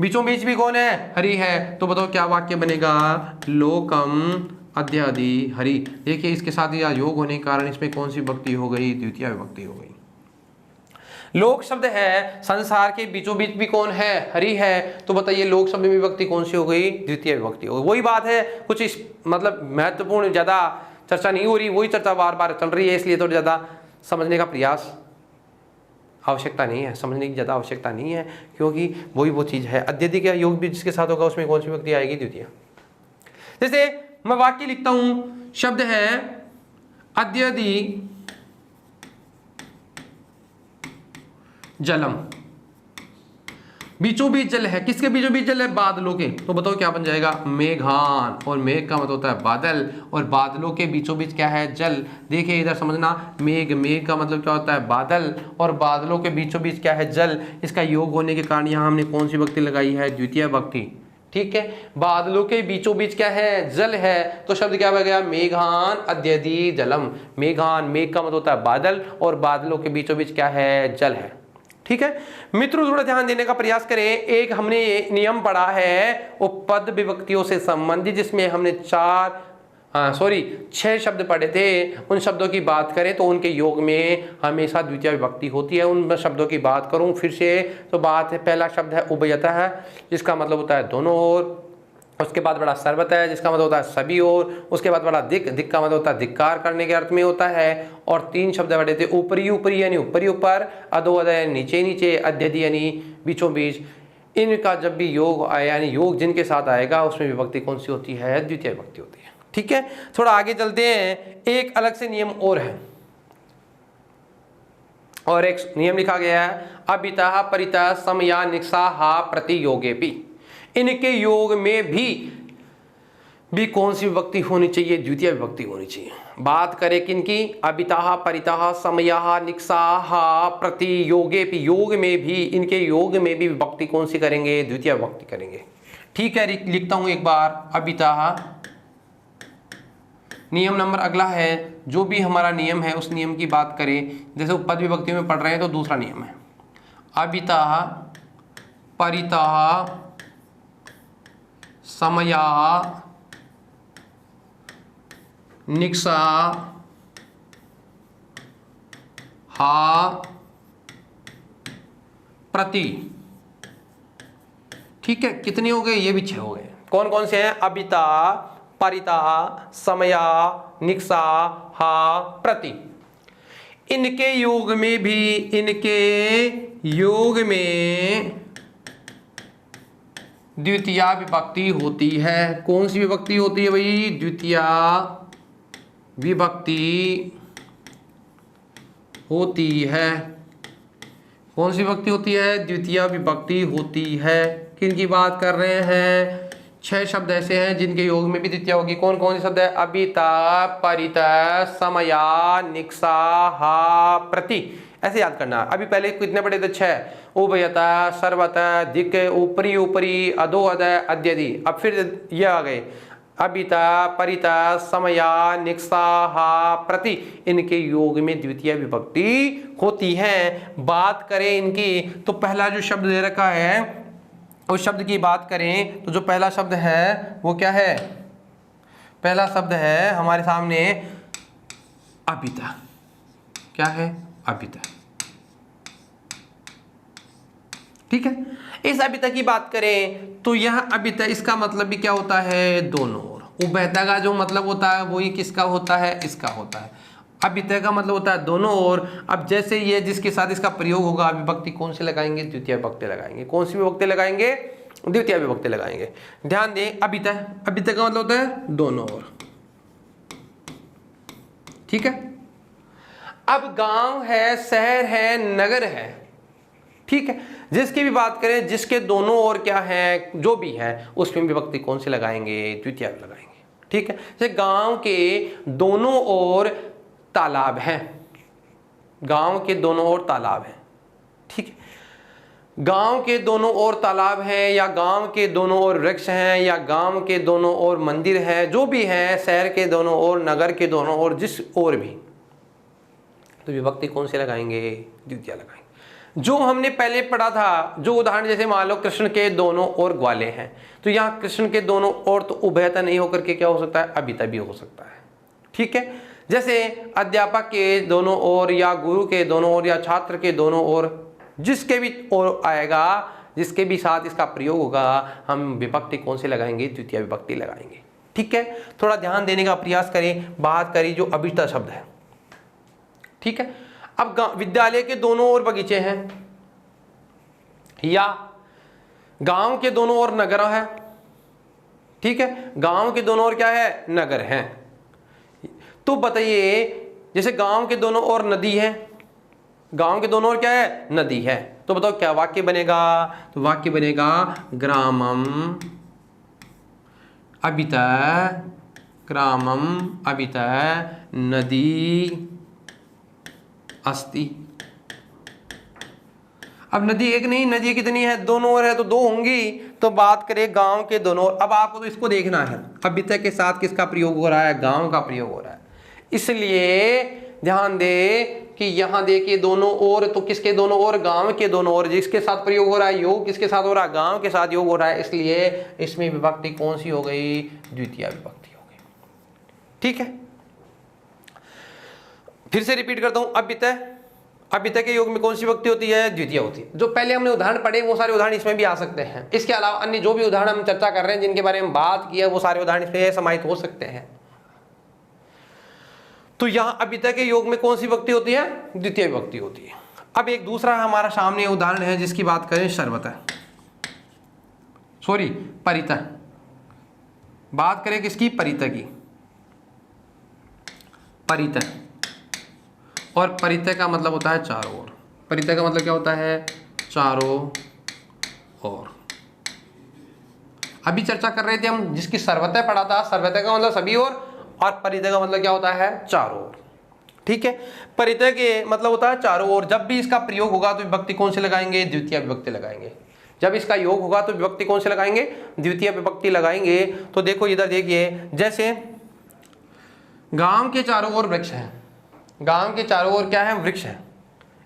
Speaker 1: बीचों बीच भी कौन है? हरि है। तो बताओ क्या वाक्य बनेगा? लोकम अद्यधि हरि। देखिए इसके साथ या योग होने के कारण इसमें कौन सी विभक्ति हो गई? द्वितीय विभक्ति हो गई। लोक शब्द है, संसार के बीचों बीच भी कौन है? हरि है। तो बताइए लोक शब्द में विभक्ति कौन सी हो गई? द्वितीय विभक्ति हो गई। वही बात है, कुछ इस मतलब महत्वपूर्ण ज्यादा चर्चा नहीं हो रही, वही चर्चा बार बार चल रही है, इसलिए थोड़ा ज्यादा समझने का प्रयास आवश्यकता नहीं है, समझने की ज्यादा आवश्यकता नहीं है, क्योंकि वही वो चीज है। अद्यधि का योग भी जिसके साथ होगा उसमें कौन सी विभक्ति आएगी? द्वितीय। जैसे मैं वाक्य लिखता हूं, शब्द है अद्यधि जलम, बीचों बीच जल है। किसके बीचों बीच जल है? बादलों के। तो बताओ क्या बन जाएगा? मेघान। और मेघ का मतलब होता है बादल, और बादलों के बीचों बीच क्या है? जल। देखिए इधर समझना, मेघ, मेघ का मतलब क्या होता है? बादल, और बादलों के बीचों बीच क्या है? जल। इसका योग होने के कारण यहाँ हमने कौन सी विभक्ति लगाई है? द्वितीय विभक्ति। ठीक है, बादलों के बीचों बीच क्या है? जल है। तो शब्द क्या बन गया? मेघान अद्यधि जलम। मेघान, मेघ का मतलब होता है बादल, और बादलों के बीचों बीच क्या है? जल है। ठीक है मित्रों, थोड़ा ध्यान देने का प्रयास करें। एक हमने नियम पढ़ा है उपपद विभक्तियों से संबंधित, जिसमें हमने 6 शब्द पढ़े थे। उन शब्दों की बात करें तो उनके योग में हमेशा द्वितीय विभक्ति होती है। उन शब्दों की बात करूं फिर से तो बात है, पहला शब्द है उभयतः, जिसका मतलब होता है दोनों ओर। उसके बाद बड़ा सर्वत है, जिसका मतलब होता है सभी ओर। उसके बाद बड़ा दिक, दिक का मतलब होता है धिक्कार करने के अर्थ में होता है। और 3 शब्द बड़े थे, ऊपरी ऊपरी यानी ऊपरी ऊपर, अधोअधय नीचे नीचे, अद्यधि यानी बीचों बीच। इनका जब भी योग आया यानी योग जिनके साथ आएगा उसमें विभक्ति कौन सी होती है? द्वितीय विभक्ति होती है। ठीक है, थोड़ा आगे चलते हैं। एक अलग से नियम और है, और एक नियम लिखा गया है अभितः परितः समया निक्साहा प्रति योगेपि। इनके योग में भी कौन सी विभक्ति होनी चाहिए? द्वितीय विभक्ति होनी चाहिए। बात करें किनकी? अभितः परितः समयः निक्साः प्रति योगेपि। योग में भी, इनके योग में भी विभक्ति कौन सी करेंगे? द्वितीय विभक्ति करेंगे। ठीक है, लिखता हूं एक बार। अभितः, नियम नंबर अगला है, जो भी हमारा नियम है उस नियम की बात करें। जैसे उपपद विभक्ति में पढ़ रहे हैं तो दूसरा नियम है अभितः परितः समया निक्सा हा प्रति। ठीक है, कितने हो गए? ये भी 6 हो गए। कौन कौन से हैं? अभिता, परिता, समया, निक्सा, हा, प्रति। इनके योग में भी, इनके योग में द्वितीय विभक्ति होती है। कौन सी विभक्ति होती है भाई? द्वितीय विभक्ति होती है। कौन सी विभक्ति होती है? द्वितीय विभक्ति होती है। किन की बात कर रहे हैं? 6 शब्द ऐसे हैं जिनके योग में भी द्वितीया होगी। कौन कौन से शब्द है? अबिता, परिता, समया, निक्सा, हा, प्रति। ऐसे याद करना। अभी पहले कितने पढ़े थे? 6। उभयता, सर्वता, दिक, ऊपरी ऊपरी, अधो अधय, अद्यदि। अब फिर ये आ गए अबिता, परिता, समया, निक्सा, हा, प्रति। इनके योग में द्वितीय विभक्ति होती है। बात करें इनकी तो पहला जो शब्द दे रखा है उस शब्द की बात करें तो जो पहला शब्द है वो क्या है? पहला शब्द है हमारे सामने अबिता। क्या है? अबिता। ठीक है। इस अबिता की बात करें तो यह अबिता, इसका मतलब भी क्या होता है? दोनों ओर। उभयता का जो मतलब होता है वही किसका होता है? इसका होता है। अबिता का मतलब होता है दोनों ओर। अब जैसे ये जिसके साथ इसका प्रयोग होगा विभक्ति कौन से लगाएंगे? द्वितीय विभक्ति लगाएंगे। कौन सी विभक्ति लगाएंगे? द्वितीय विभक्ति लगाएंगे। ध्यान दें, अबिता, अबिता का मतलब होता है दोनों ओर। ठीक है। अब गांव है, शहर है, नगर है, ठीक है, जिसकी भी बात करें, जिसके दोनों ओर क्या है, जो भी है, उसमें विभक्ति कौन सी लगाएंगे? द्वितीय लगाएंगे। ठीक है। जैसे गांव के दोनों ओर तालाब है, गांव के दोनों ओर तालाब है। ठीक है। गांव के दोनों ओर तालाब है, या गांव के दोनों ओर वृक्ष हैं, या गांव के दोनों ओर मंदिर है, जो भी है, शहर के दोनों ओर, नगर के दोनों ओर, जिस ओर भी, तो विभक्ति कौन से लगाएंगे? द्वितीय लगाएंगे। जो हमने पहले पढ़ा था, जो उदाहरण, जैसे मान लो कृष्ण के दोनों ओर ग्वाले हैं, तो यहाँ कृष्ण के दोनों ओर तो उभयता नहीं होकर के क्या हो सकता है? अबिता भी हो सकता है। ठीक है। जैसे अध्यापक के दोनों ओर, या गुरु के दोनों ओर, या छात्र के दोनों ओर, जिसके भी ओर आएगा, जिसके भी साथ इसका प्रयोग होगा, हम विभक्ति कौन से लगाएंगे? द्वितीय विभक्ति लगाएंगे। ठीक है। थोड़ा ध्यान देने का प्रयास करें। बात करी जो अबिता शब्द है। ठीक है। अब विद्यालय के दोनों ओर बगीचे हैं, या गांव के दोनों ओर नगर है। ठीक है। गांव के दोनों ओर क्या है? नगर है। तो बताइए, जैसे गांव के दोनों ओर नदी है, गांव के दोनों ओर क्या है? नदी है। तो बताओ क्या वाक्य बनेगा? तो वाक्य बनेगा ग्रामम अबिता, ग्रामम अबिता नदी अस्ति। अब नदी एक नहीं, नदी कितनी है? दोनों ओर है तो 2 होंगी। तो बात करें गांव के दोनों ओर। अब आपको तो इसको देखना है, अबिता के साथ किसका प्रयोग हो रहा है? गांव का प्रयोग हो रहा है। इसलिए ध्यान दे कि यहां देखिए दोनों ओर, तो किसके दोनों ओर? गांव के दोनों ओर। जिसके साथ प्रयोग हो रहा है, योग किसके साथ हो रहा है? गांव के साथ योग हो रहा है। इसलिए इसमें विभक्ति कौन सी हो गई? द्वितीय विभक्ति हो गई। ठीक है। फिर से रिपीट करता हूं, अबिता, अबिता के योग में कौन सी विभक्ति होती है? द्वितीय होती है। जो पहले हमने उदाहरण पढ़े वो सारे उदाहरण इसमें भी आ सकते हैं। इसके अलावा अन्य जो भी उदाहरण हम चर्चा कर रहे हैं, जिनके बारे में बात की है, वो सारे उदाहरण इसमें समाहित हो सकते हैं। तो यहां अबिता के योग में कौन सी विभक्ति होती है? द्वितीय विभक्ति होती है। अब एक दूसरा हमारा सामने उदाहरण है जिसकी बात करें, सर्वता, सॉरी परिता। बात करें किसकी? परिता की। परिता, और परिता का मतलब होता है चारों ओर। परिता का मतलब क्या होता है? चारों ओर। अभी चर्चा कर रहे थे हम, जिसकी सर्वता पढ़ा था, सर्वता का मतलब सभी ओर, और परिता का मतलब क्या होता है? चारों ओर। ठीक है। परिता के मतलब होता है चारों ओर। जब भी इसका प्रयोग होगा तो विभक्ति कौन से लगाएंगे? द्वितीय विभक्ति लगाएंगे। जब इसका योग होगा तो विभक्ति कौन से लगाएंगे? द्वितीय विभक्ति लगाएंगे। तो देखो इधर देखिए, जैसे गांव के चारों ओर वृक्ष है, गांव के चारों ओर क्या है? वृक्ष है,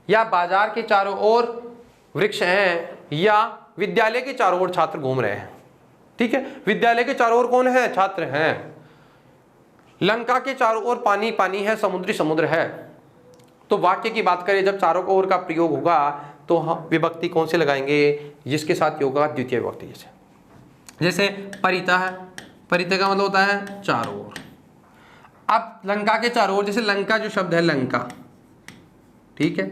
Speaker 1: या बाजार के चारों ओर वृक्ष हैं, या विद्यालय के चारों ओर छात्र घूम रहे हैं। ठीक है। विद्यालय के चारों ओर कौन है? छात्र हैं। लंका के चारों ओर पानी पानी है, समुद्री समुद्र है। तो वाक्य की बात करें, जब चारों ओर का प्रयोग होगा तो हम विभक्ति कौन से लगाएंगे? जिसके साथ योग होगा द्वितीय विभक्ति। जैसे परिता है, परिता का मतलब होता है चारों ओर। अब लंका के चारों ओर, जैसे लंका जो शब्द है, लंका, ठीक है।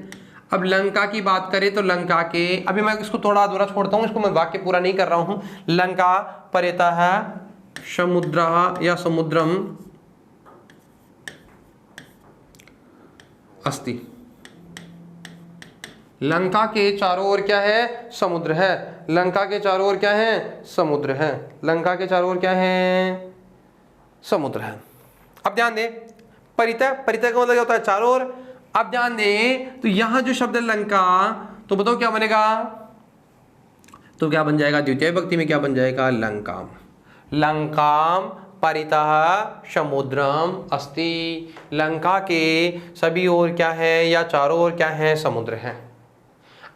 Speaker 1: अब लंका की बात करें तो लंका के, अभी मैं इसको थोड़ा अधूरा छोड़ता हूं, इसको मैं वाक्य पूरा नहीं कर रहा हूं। लंका परिता है समुद्र या समुद्रम अस्ति। लंका के चारों ओर क्या है? समुद्र है। लंका के चारों ओर क्या है? समुद्र है। लंका के चारों ओर क्या है? समुद्र है। अब ध्यान दें, परितः, परितः का मतलब क्या होता है? चारों ओर। अब ध्यान दें तो यहां जो शब्द है लंका, तो बताओ क्या बनेगा? तो क्या बन जाएगा? द्वितीय विभक्ति में क्या बन जाएगा? लंकाम। लंकाम परितः समुद्रम अस्ति। लंका के सभी ओर क्या है या चारों ओर क्या है? समुद्र है।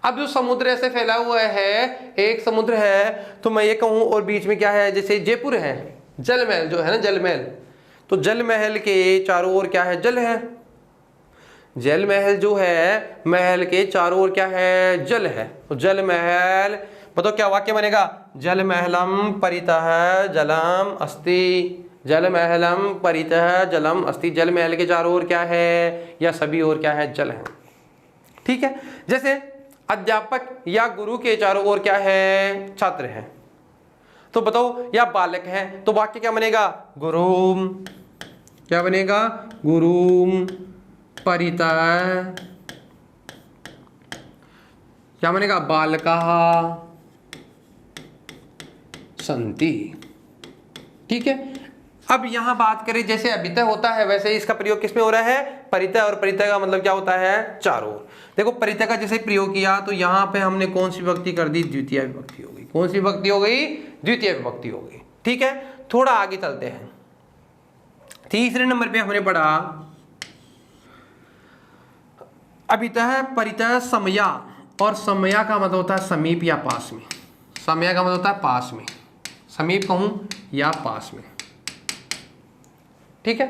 Speaker 1: अब जो समुद्र ऐसे फैला हुआ है, एक समुद्र है, तो मैं ये कहूं और बीच में क्या है? जैसे जयपुर है, जल महल जो है ना, जल महल, तो जल महल के चारों ओर क्या है? जल है। जल महल जो है, महल के चारों ओर क्या है? जल है। तो जल महल, बताओ क्या वाक्य बनेगा? जल महलम परितः जलम अस्ति। जल महलम परितः जलम अस्ति। जल महल के चारों ओर क्या है या सभी ओर क्या है? जल है। ठीक है। जैसे अध्यापक या गुरु के चारों ओर क्या है? छात्र है। तो बताओ, या बालक है, तो वाक्य क्या बनेगा? गुरुम, क्या बनेगा? गुरुम परितः, क्या बनेगा? बालकाः सन्ति। ठीक है। अब यहां बात करें, जैसे अभितः होता है वैसे ही इसका प्रयोग किसमें हो रहा है? परितः। और परितः का मतलब क्या होता है? चारों ओर। देखो, परितः का जैसे प्रयोग किया तो यहां पे हमने कौन सी विभक्ति कर दी? द्वितीय विभक्ति हो गई। कौन सी विभक्ति हो गई? द्वितीय विभक्ति हो गई। ठीक है। थोड़ा आगे चलते हैं। तीसरे नंबर पे हमने पढ़ा अभितः परितः समया, और समया का मतलब होता है समीप या पास में। समया का मतलब होता है पास में, समीप कहूं या पास में। ठीक है।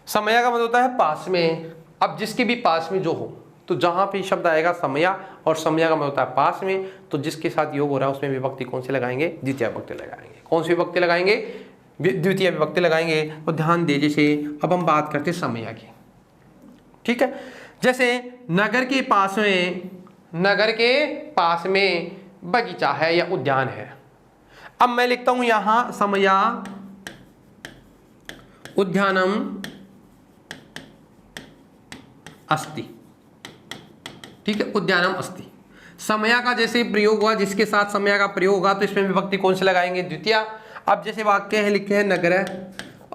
Speaker 1: समया का मतलब होता है पास में। अब जिसके भी पास में जो हो, तो जहां पे शब्द आएगा समया, और समया का मतलब होता है पास में, तो जिसके साथ योग हो रहा है उसमें विभक्ति कौन सी लगाएंगे? द्वितीय विभक्ति लगाएंगे। कौन सी विभक्ति लगाएंगे? द्वितीय विभक्ति लगाएंगे। तो ध्यान दे, जैसे अब हम बात करते समया की। ठीक है। जैसे नगर के पास में, नगर के पास में बगीचा है या उद्यान है। अब मैं लिखता हूं यहां समया उद्यानम अस्ति। ठीक है। उद्यानम अस्ति। समया का जैसे प्रयोग हुआ, जिसके साथ समया का प्रयोग होगा तो इसमें विभक्ति कौन से लगाएंगे? द्वितीय। अब जैसे वाक्य है, लिखे हैं नगर है,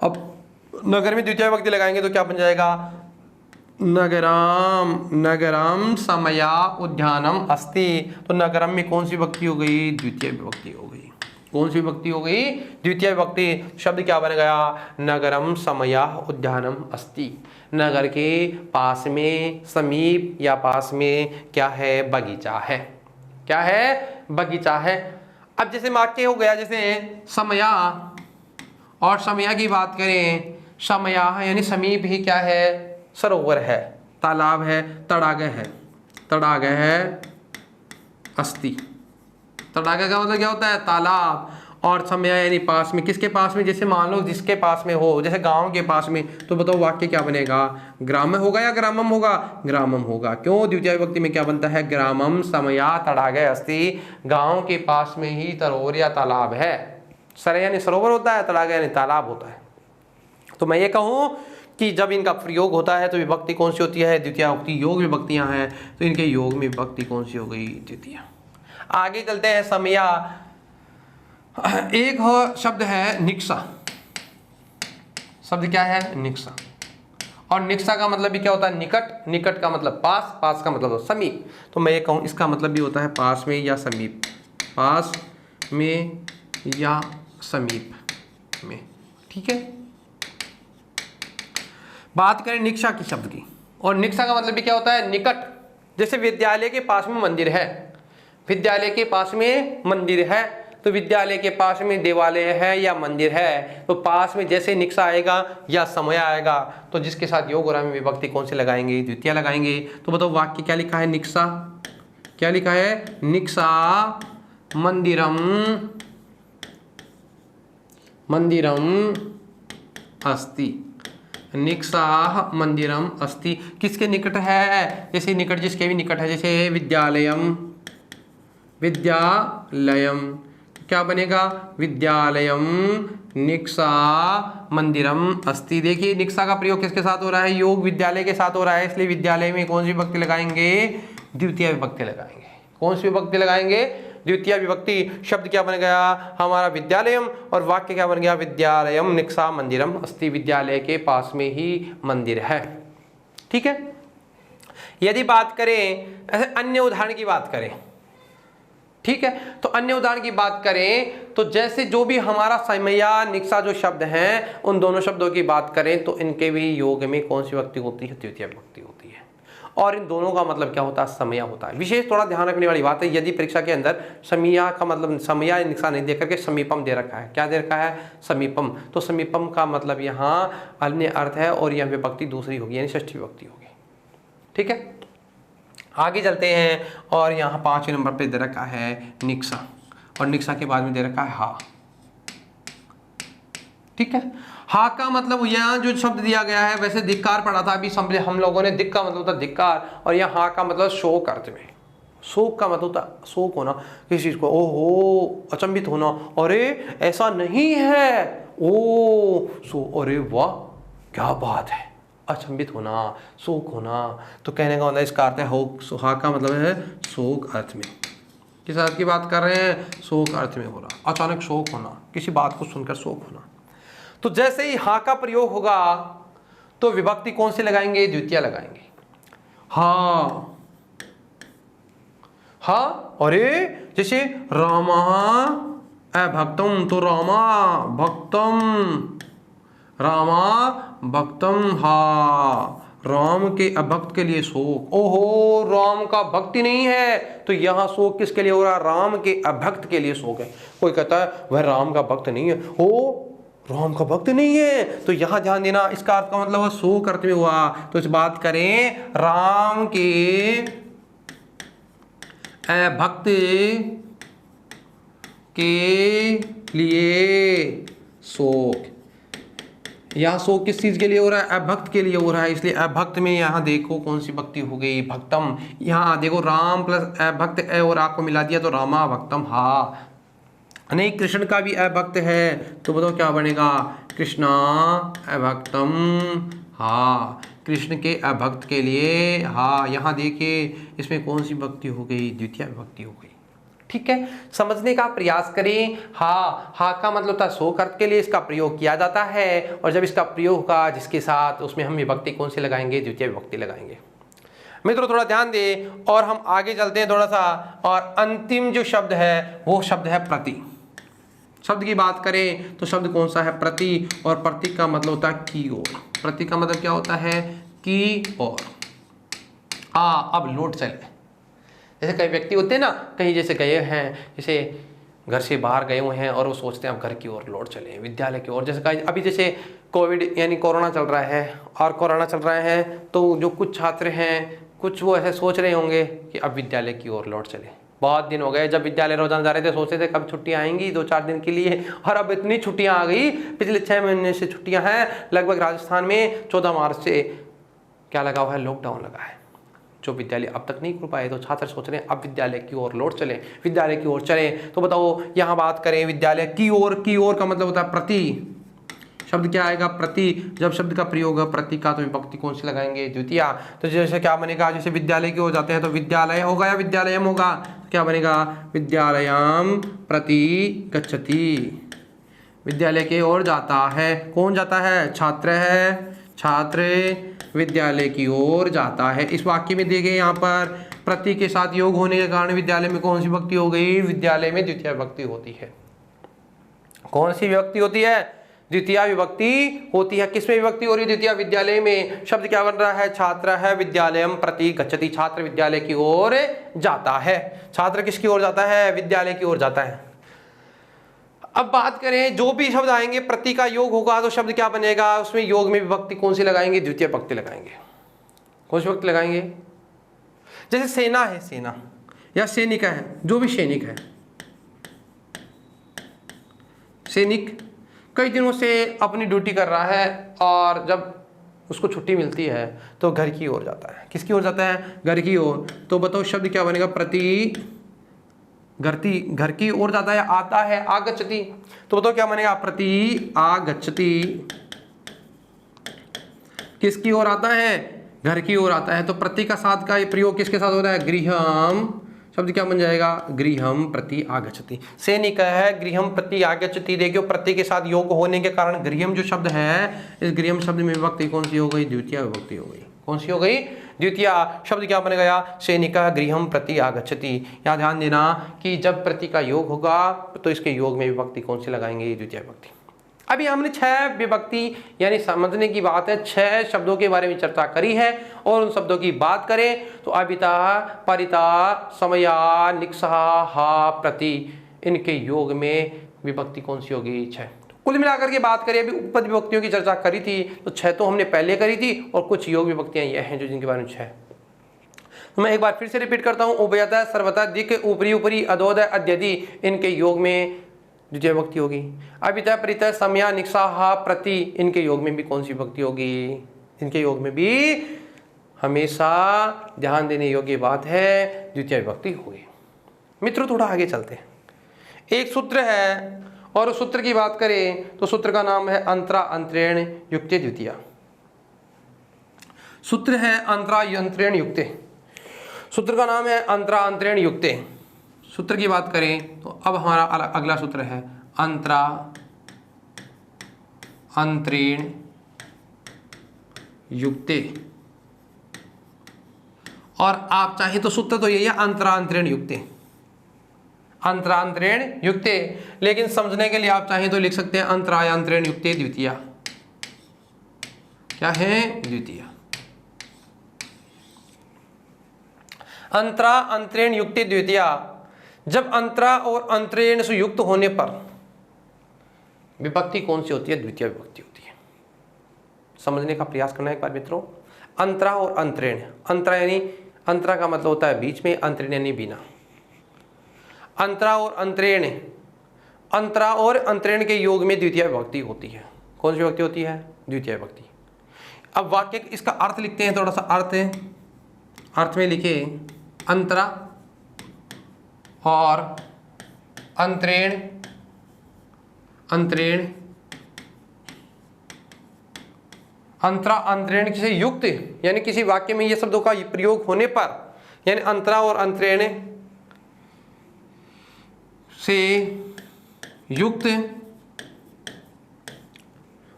Speaker 1: अब नगर में द्वितीय विभक्ति लगाएंगे तो क्या बन जाएगा? नगरम, नगरम समया उद्यानम अस्ति। तो नगरम में कौन सी विभक्ति हो गई? द्वितीय विभक्ति हो गई। कौन सी विभक्ति हो गई? द्वितीय विभक्ति। शब्द क्या बन गया? नगरम समया उद्यानम अस्ति। नगर के पास में, समीप या पास में क्या है? बगीचा है। क्या है? बगीचा है। अब जैसे वाक्य हो गया, जैसे समया, और समया की बात करें, समया यानी समीप ही क्या है? सरोवर है, तालाब है, तड़ाग है। तड़ाग है अस्ति। तड़ाग का मतलब क्या होता है? तालाब। और समया यानी पास में। किसके पास में? जैसे मान लो जिसके पास में हो, जैसे गांव के पास में, तो बताओ वाक्य क्या बनेगा? ग्राम्य होगा या ग्रामम होगा? ग्रामम होगा। क्यों? द्वितीय विभक्ति में क्या बनता है? ग्रामम समया तड़ाग अस्ति। गांव के पास में ही सरोवर या तालाब है। सर यानी सरोवर होता है, तड़ाग यानी तालाब होता है। तो मैं ये कहूं कि जब इनका प्रयोग होता है तो विभक्ति कौन सी होती है? द्वितीय विभक्ति। योग विभक्तियां हैं तो इनके योग में विभक्ति कौन सी हो गई? द्वितीय। आगे चलते हैं। समया, एक शब्द है निक्सा। शब्द क्या है? निक्सा। और निक्सा का मतलब भी क्या होता है? निकट। निकट का मतलब पास, पास का मतलब समीप। तो मैं ये कहूँ इसका मतलब भी होता है पास में या समीप। पास में या समीप में। ठीक है। बात करें निक्सा की शब्द की, और निक्सा का मतलब भी क्या होता है? निकट। जैसे विद्यालय के पास में मंदिर है। विद्यालय के पास में मंदिर है, तो विद्यालय के पास में देवालय है या मंदिर है, तो पास में जैसे निक्सा आएगा या समय आएगा तो जिसके साथ योग हो रहा है विभक्ति कौन से लगाएंगे? द्वितीय लगाएंगे। तो बताओ वाक्य क्या लिखा है? निक्सा। क्या लिखा है? निक्सा मंदिरम, मंदिरम अस्ति। निक्सा मंदिरम अस्ति। किसके निकट है? जैसे निकट, जिसके भी निकट है, जैसे विद्यालयम, विद्यालयम क्या बनेगा? विद्यालयम निक्सा मंदिरम अस्ति। देखिए निक्सा का प्रयोग किसके साथ हो रहा है? योग विद्यालय के साथ हो रहा है, इसलिए विद्यालय में कौन सी विभक्ति लगाएंगे? द्वितीय विभक्ति लगाएंगे। कौन सी विभक्ति लगाएंगे? द्वितीय विभक्ति। शब्द क्या बन गया हमारा विद्यालयम, और वाक्य क्या बन गया विद्यालयम निक्सा मंदिरम अस्ति, विद्यालय के पास में ही मंदिर है। ठीक है। यदि बात करें ऐसे अन्य उदाहरण की बात करें, ठीक है, तो अन्य उदाहरण की बात करें तो जैसे जो भी हमारा समया निक्सा जो शब्द हैं उन दोनों शब्दों की बात करें तो इनके भी योग में कौन सी विभक्ति होती है? द्वितीय विभक्ति होती है। और इन दोनों का मतलब क्या होता है? समया होता है। विशेष थोड़ा ध्यान रखने वाली बात है, यदि परीक्षा के अंदर समया का मतलब समया निक्सा नहीं देकर के समीपम दे रखा है, क्या दे रखा है? समीपम, तो समीपम का मतलब यहाँ अन्य अर्थ है और यह विभक्ति दूसरी होगी यानी षष्ठी विभक्ति होगी। ठीक है, आगे चलते हैं और यहाँ 5वें नंबर पे दे रखा है निक्सा, और निक्सा के बाद में दे रखा है हा। ठीक है, हा का मतलब यहाँ जो शब्द दिया गया है वैसे धिक्कार पढ़ा था अभी समझे हम लोगों ने, दिक का मतलब था धिक्कार, और यहाँ हा का मतलब शोक अर्थ में। शोक का मतलब था शोक होना किसी चीज को, ओहो अचंभित होना, अरे ऐसा नहीं है, ओ सो अरे वाह क्या बात है, अचंभित होना, शोक होना। तो कहने का मतलब इसका अर्थ है हो, हा का मतलब है शोक अर्थ में। किस अर्थ की बात कर रहे हैं? शोक अर्थ में हो रहा, अचानक शोक होना, किसी बात को सुनकर शोक होना। तो जैसे ही हा का प्रयोग होगा तो विभक्ति कौन सी लगाएंगे? द्वितीय लगाएंगे। हा, हा, अरे जैसे रामा अभक्तम, तो रामा भक्तम, रामा भक्तम, हा राम के अभक्त के लिए शोक, ओहो राम का भक्ति नहीं है, तो यहाँ शोक किसके लिए हो रहा? राम के अभक्त के लिए शोक है। कोई कहता है वह राम का भक्त नहीं है, हो राम का भक्त नहीं है, तो यहाँ ध्यान देना, इसका अर्थ का मतलब शोक अर्थ में हुआ। तो इस बात करें राम के अभक्त के लिए शोक। यहाँ शोक किस चीज के लिए हो रहा है? अभक्त के लिए हो रहा है, इसलिए अभक्त में यहाँ देखो कौन सी भक्ति हो गई? भक्तम। यहाँ देखो राम प्लस अभक्त ए और आ को मिला दिया तो रामा भक्तम हा। नहीं कृष्ण का भी अभक्त है तो बताओ क्या बनेगा? कृष्णा अभक्तम हा, कृष्ण के अभक्त के लिए हा। यहाँ देखिए इसमें कौन सी भक्ति हो गई? द्वितीय विभक्ति हो गई। ठीक है, समझने का प्रयास करें। हा का मतलब था शोक अर्थ के लिए इसका प्रयोग किया जाता है, और जब इसका प्रयोग होगा जिसके साथ उसमें हम विभक्ति कौन सी लगाएंगे? द्वितीय विभक्ति लगाएंगे। मित्रों थोड़ा ध्यान दें और हम आगे चलते हैं थोड़ा सा, और अंतिम जो शब्द है वो शब्द है प्रति। शब्द की बात करें तो शब्द कौन सा है? प्रति, और प्रति का मतलब होता है की ओर। प्रति का मतलब क्या होता है? की ओर। अब लौट चले। जैसे कई व्यक्ति होते हैं ना, कहीं जैसे गए हैं, जैसे घर से बाहर गए हुए हैं और वो सोचते हैं अब घर की ओर लौट चले, विद्यालय की ओर। जैसे कहीं अभी जैसे कोविड यानी कोरोना चल रहा है, और कोरोना चल रहा है तो जो कुछ छात्र हैं कुछ वो ऐसे सोच रहे होंगे कि अब विद्यालय की ओर लौट चले। बहुत दिन हो गए जब विद्यालय रोजाना जा रहे थे, सोचते थे कब छुट्टियां आएंगी 2-4 दिन के लिए, और अब इतनी छुट्टियां आ गई, पिछले 6 महीने से छुट्टियां हैं। लगभग राजस्थान में 14 मार्च से क्या लगा हुआ है? लॉकडाउन लगा है। जो विद्यालय अब तक नहीं खुल पाए तो छात्र सोच रहे हैं अब विद्यालय की ओर लौट चले, विद्यालय की ओर चले। तो बताओ यहाँ बात करें विद्यालय की ओर, की ओर का मतलब होता है प्रति। शब्द क्या आएगा? प्रति। जब शब्द का प्रयोग है प्रति का तो विभक्ति कौन सी लगाएंगे? द्वितीय। तो जैसे क्या बनेगा? जैसे विद्यालय की ओर जाते हैं तो विद्यालय होगा या विद्यालयम होगा? क्या बनेगा? विद्यालयम प्रति गच्छति, विद्यालय की ओर जाता है। कौन जाता है? छात्र है, छात्र विद्यालय की ओर जाता है। इस वाक्य में देखिए यहाँ पर प्रति के साथ योग होने के कारण विद्यालय में कौन सी विभक्ति हो गई? विद्यालय में द्वितीय विभक्ति होती है। कौन सी विभक्ति होती है? द्वितीय विभक्ति होती है। किसमें विभक्ति हो रही है? द्वितीय। विद्यालय में। शब्द क्या बन रहा है? छात्र है, विद्यालयम प्रति गच्छति, छात्र विद्यालय की ओर जाता है। छात्र किसकी ओर जाता है? विद्यालय की ओर जाता है। अब बात करें जो भी शब्द आएंगे प्रति का योग होगा तो शब्द क्या बनेगा? उसमें योग में विभक्ति कौन सी लगाएंगे? द्वितीय विभक्ति लगाएंगे। कौन सी विभक्ति लगाएंगे? जैसे सेना है, सेना या सैनिक है, जो भी सैनिक है, सैनिक कई दिनों से अपनी ड्यूटी कर रहा है और जब उसको छुट्टी मिलती है तो घर की ओर जाता है। किसकी ओर जाता है? घर की ओर। तो बताओ शब्द क्या बनेगा? प्रति घर की ओर जाता है, आता है, आगच्छति। तो बताओ क्या बनेगा? प्रति आगच्छति। किसकी ओर आता है? घर की ओर आता है तो प्रति का साथ का ये प्रयोग किसके साथ होता है? गृहम। शब्द क्या बन जाएगा? गृहम प्रति आगच्छति। सैनिक है गृहम प्रति आगच्छति। देखियो प्रति के साथ योग होने के कारण गृहम जो शब्द है, इस गृहम शब्द में विभक्ति कौन सी हो गई? द्वितीय विभक्ति हो गई। कौन सी हो गई? द्वितीय। शब्द क्या बन गया? सैनिक गृहम प्रति आगच्छति। यहाँ ध्यान देना कि जब प्रति का योग होगा तो इसके योग में विभक्ति कौन सी लगाएंगे? द्वितीय विभक्ति। अभी हमने 6 विभक्ति यानी समझने की बात है, 6 शब्दों के बारे में चर्चा करी है। और उन शब्दों की बात करें तो अबिता, परिता, समया, निक्सा, हा, प्रति, इनके योग में विभक्ति कौन सी होगी? 6। कुल मिलाकर के बात करें, अभी उपपद विभक्तियों की चर्चा करी थी तो 6 तो हमने पहले करी थी और कुछ योग विभक्तियां ये हैं जो जिनके बारे में 6। तो मैं एक बार फिर से रिपीट करता हूं। उभयतः, सर्वतः, दिक्, ऊपरी ऊपरी, अधोदय, अद्यदि, इनके योग में द्वितीय विभक्ति होगी। अभितः, परितः, समया, निक्सा, हा, प्रति, इनके योग में भी कौन सी विभक्ति होगी? इनके योग में भी हमेशा ध्यान देने योग्य बात है, द्वितीय विभक्ति होगी। मित्रों थोड़ा आगे चलते हैं। एक सूत्र है और उस सूत्र की बात करें तो सूत्र का नाम है अंतरा अंतरेण युक्ते द्वितीया। सूत्र है अंतरा अंतरेण युक्ते। सूत्र का नाम है अंतरा अंतरेण युक्ते। सूत्र की बात करें तो अब हमारा अगला सूत्र है अंतरा अंतरेण युक्ते। और आप चाहे तो सूत्र तो यही है अंतरा अंतरेण युक्ते, अंतरा अंतरेण युक्ते। लेकिन समझने के लिए आप चाहे तो लिख सकते हैं अंतरा अंतरेण युक्ते द्वितीया। क्या है? द्वितीय। अंतरा अंतरेण युक्ते द्वितीया। जब अंतरा और अंतरेण से युक्त होने पर विभक्ति कौन सी होती है? द्वितीय विभक्ति होती है। समझने का प्रयास करना है एक बार मित्रों। अंतरा और अंतरेण, अंतरा यानी अंतरा का मतलब होता है बीच में, अंतरेण यानी बिना। अंतरा और अंतरेण, अंतरा और अंतरेण के योग में द्वितीय विभक्ति होती है। कौन सी विभक्ति होती है? द्वितीय विभक्ति। अब वाक्य इसका अर्थ लिखते हैं, थोड़ा सा अर्थ में लिखे अंतरा और अंतरेण, अंतरा अंतरेण से युक्त यानी किसी वाक्य में ये शब्दों का प्रयोग होने पर, यानी अंतरा और अंतरेण से युक्त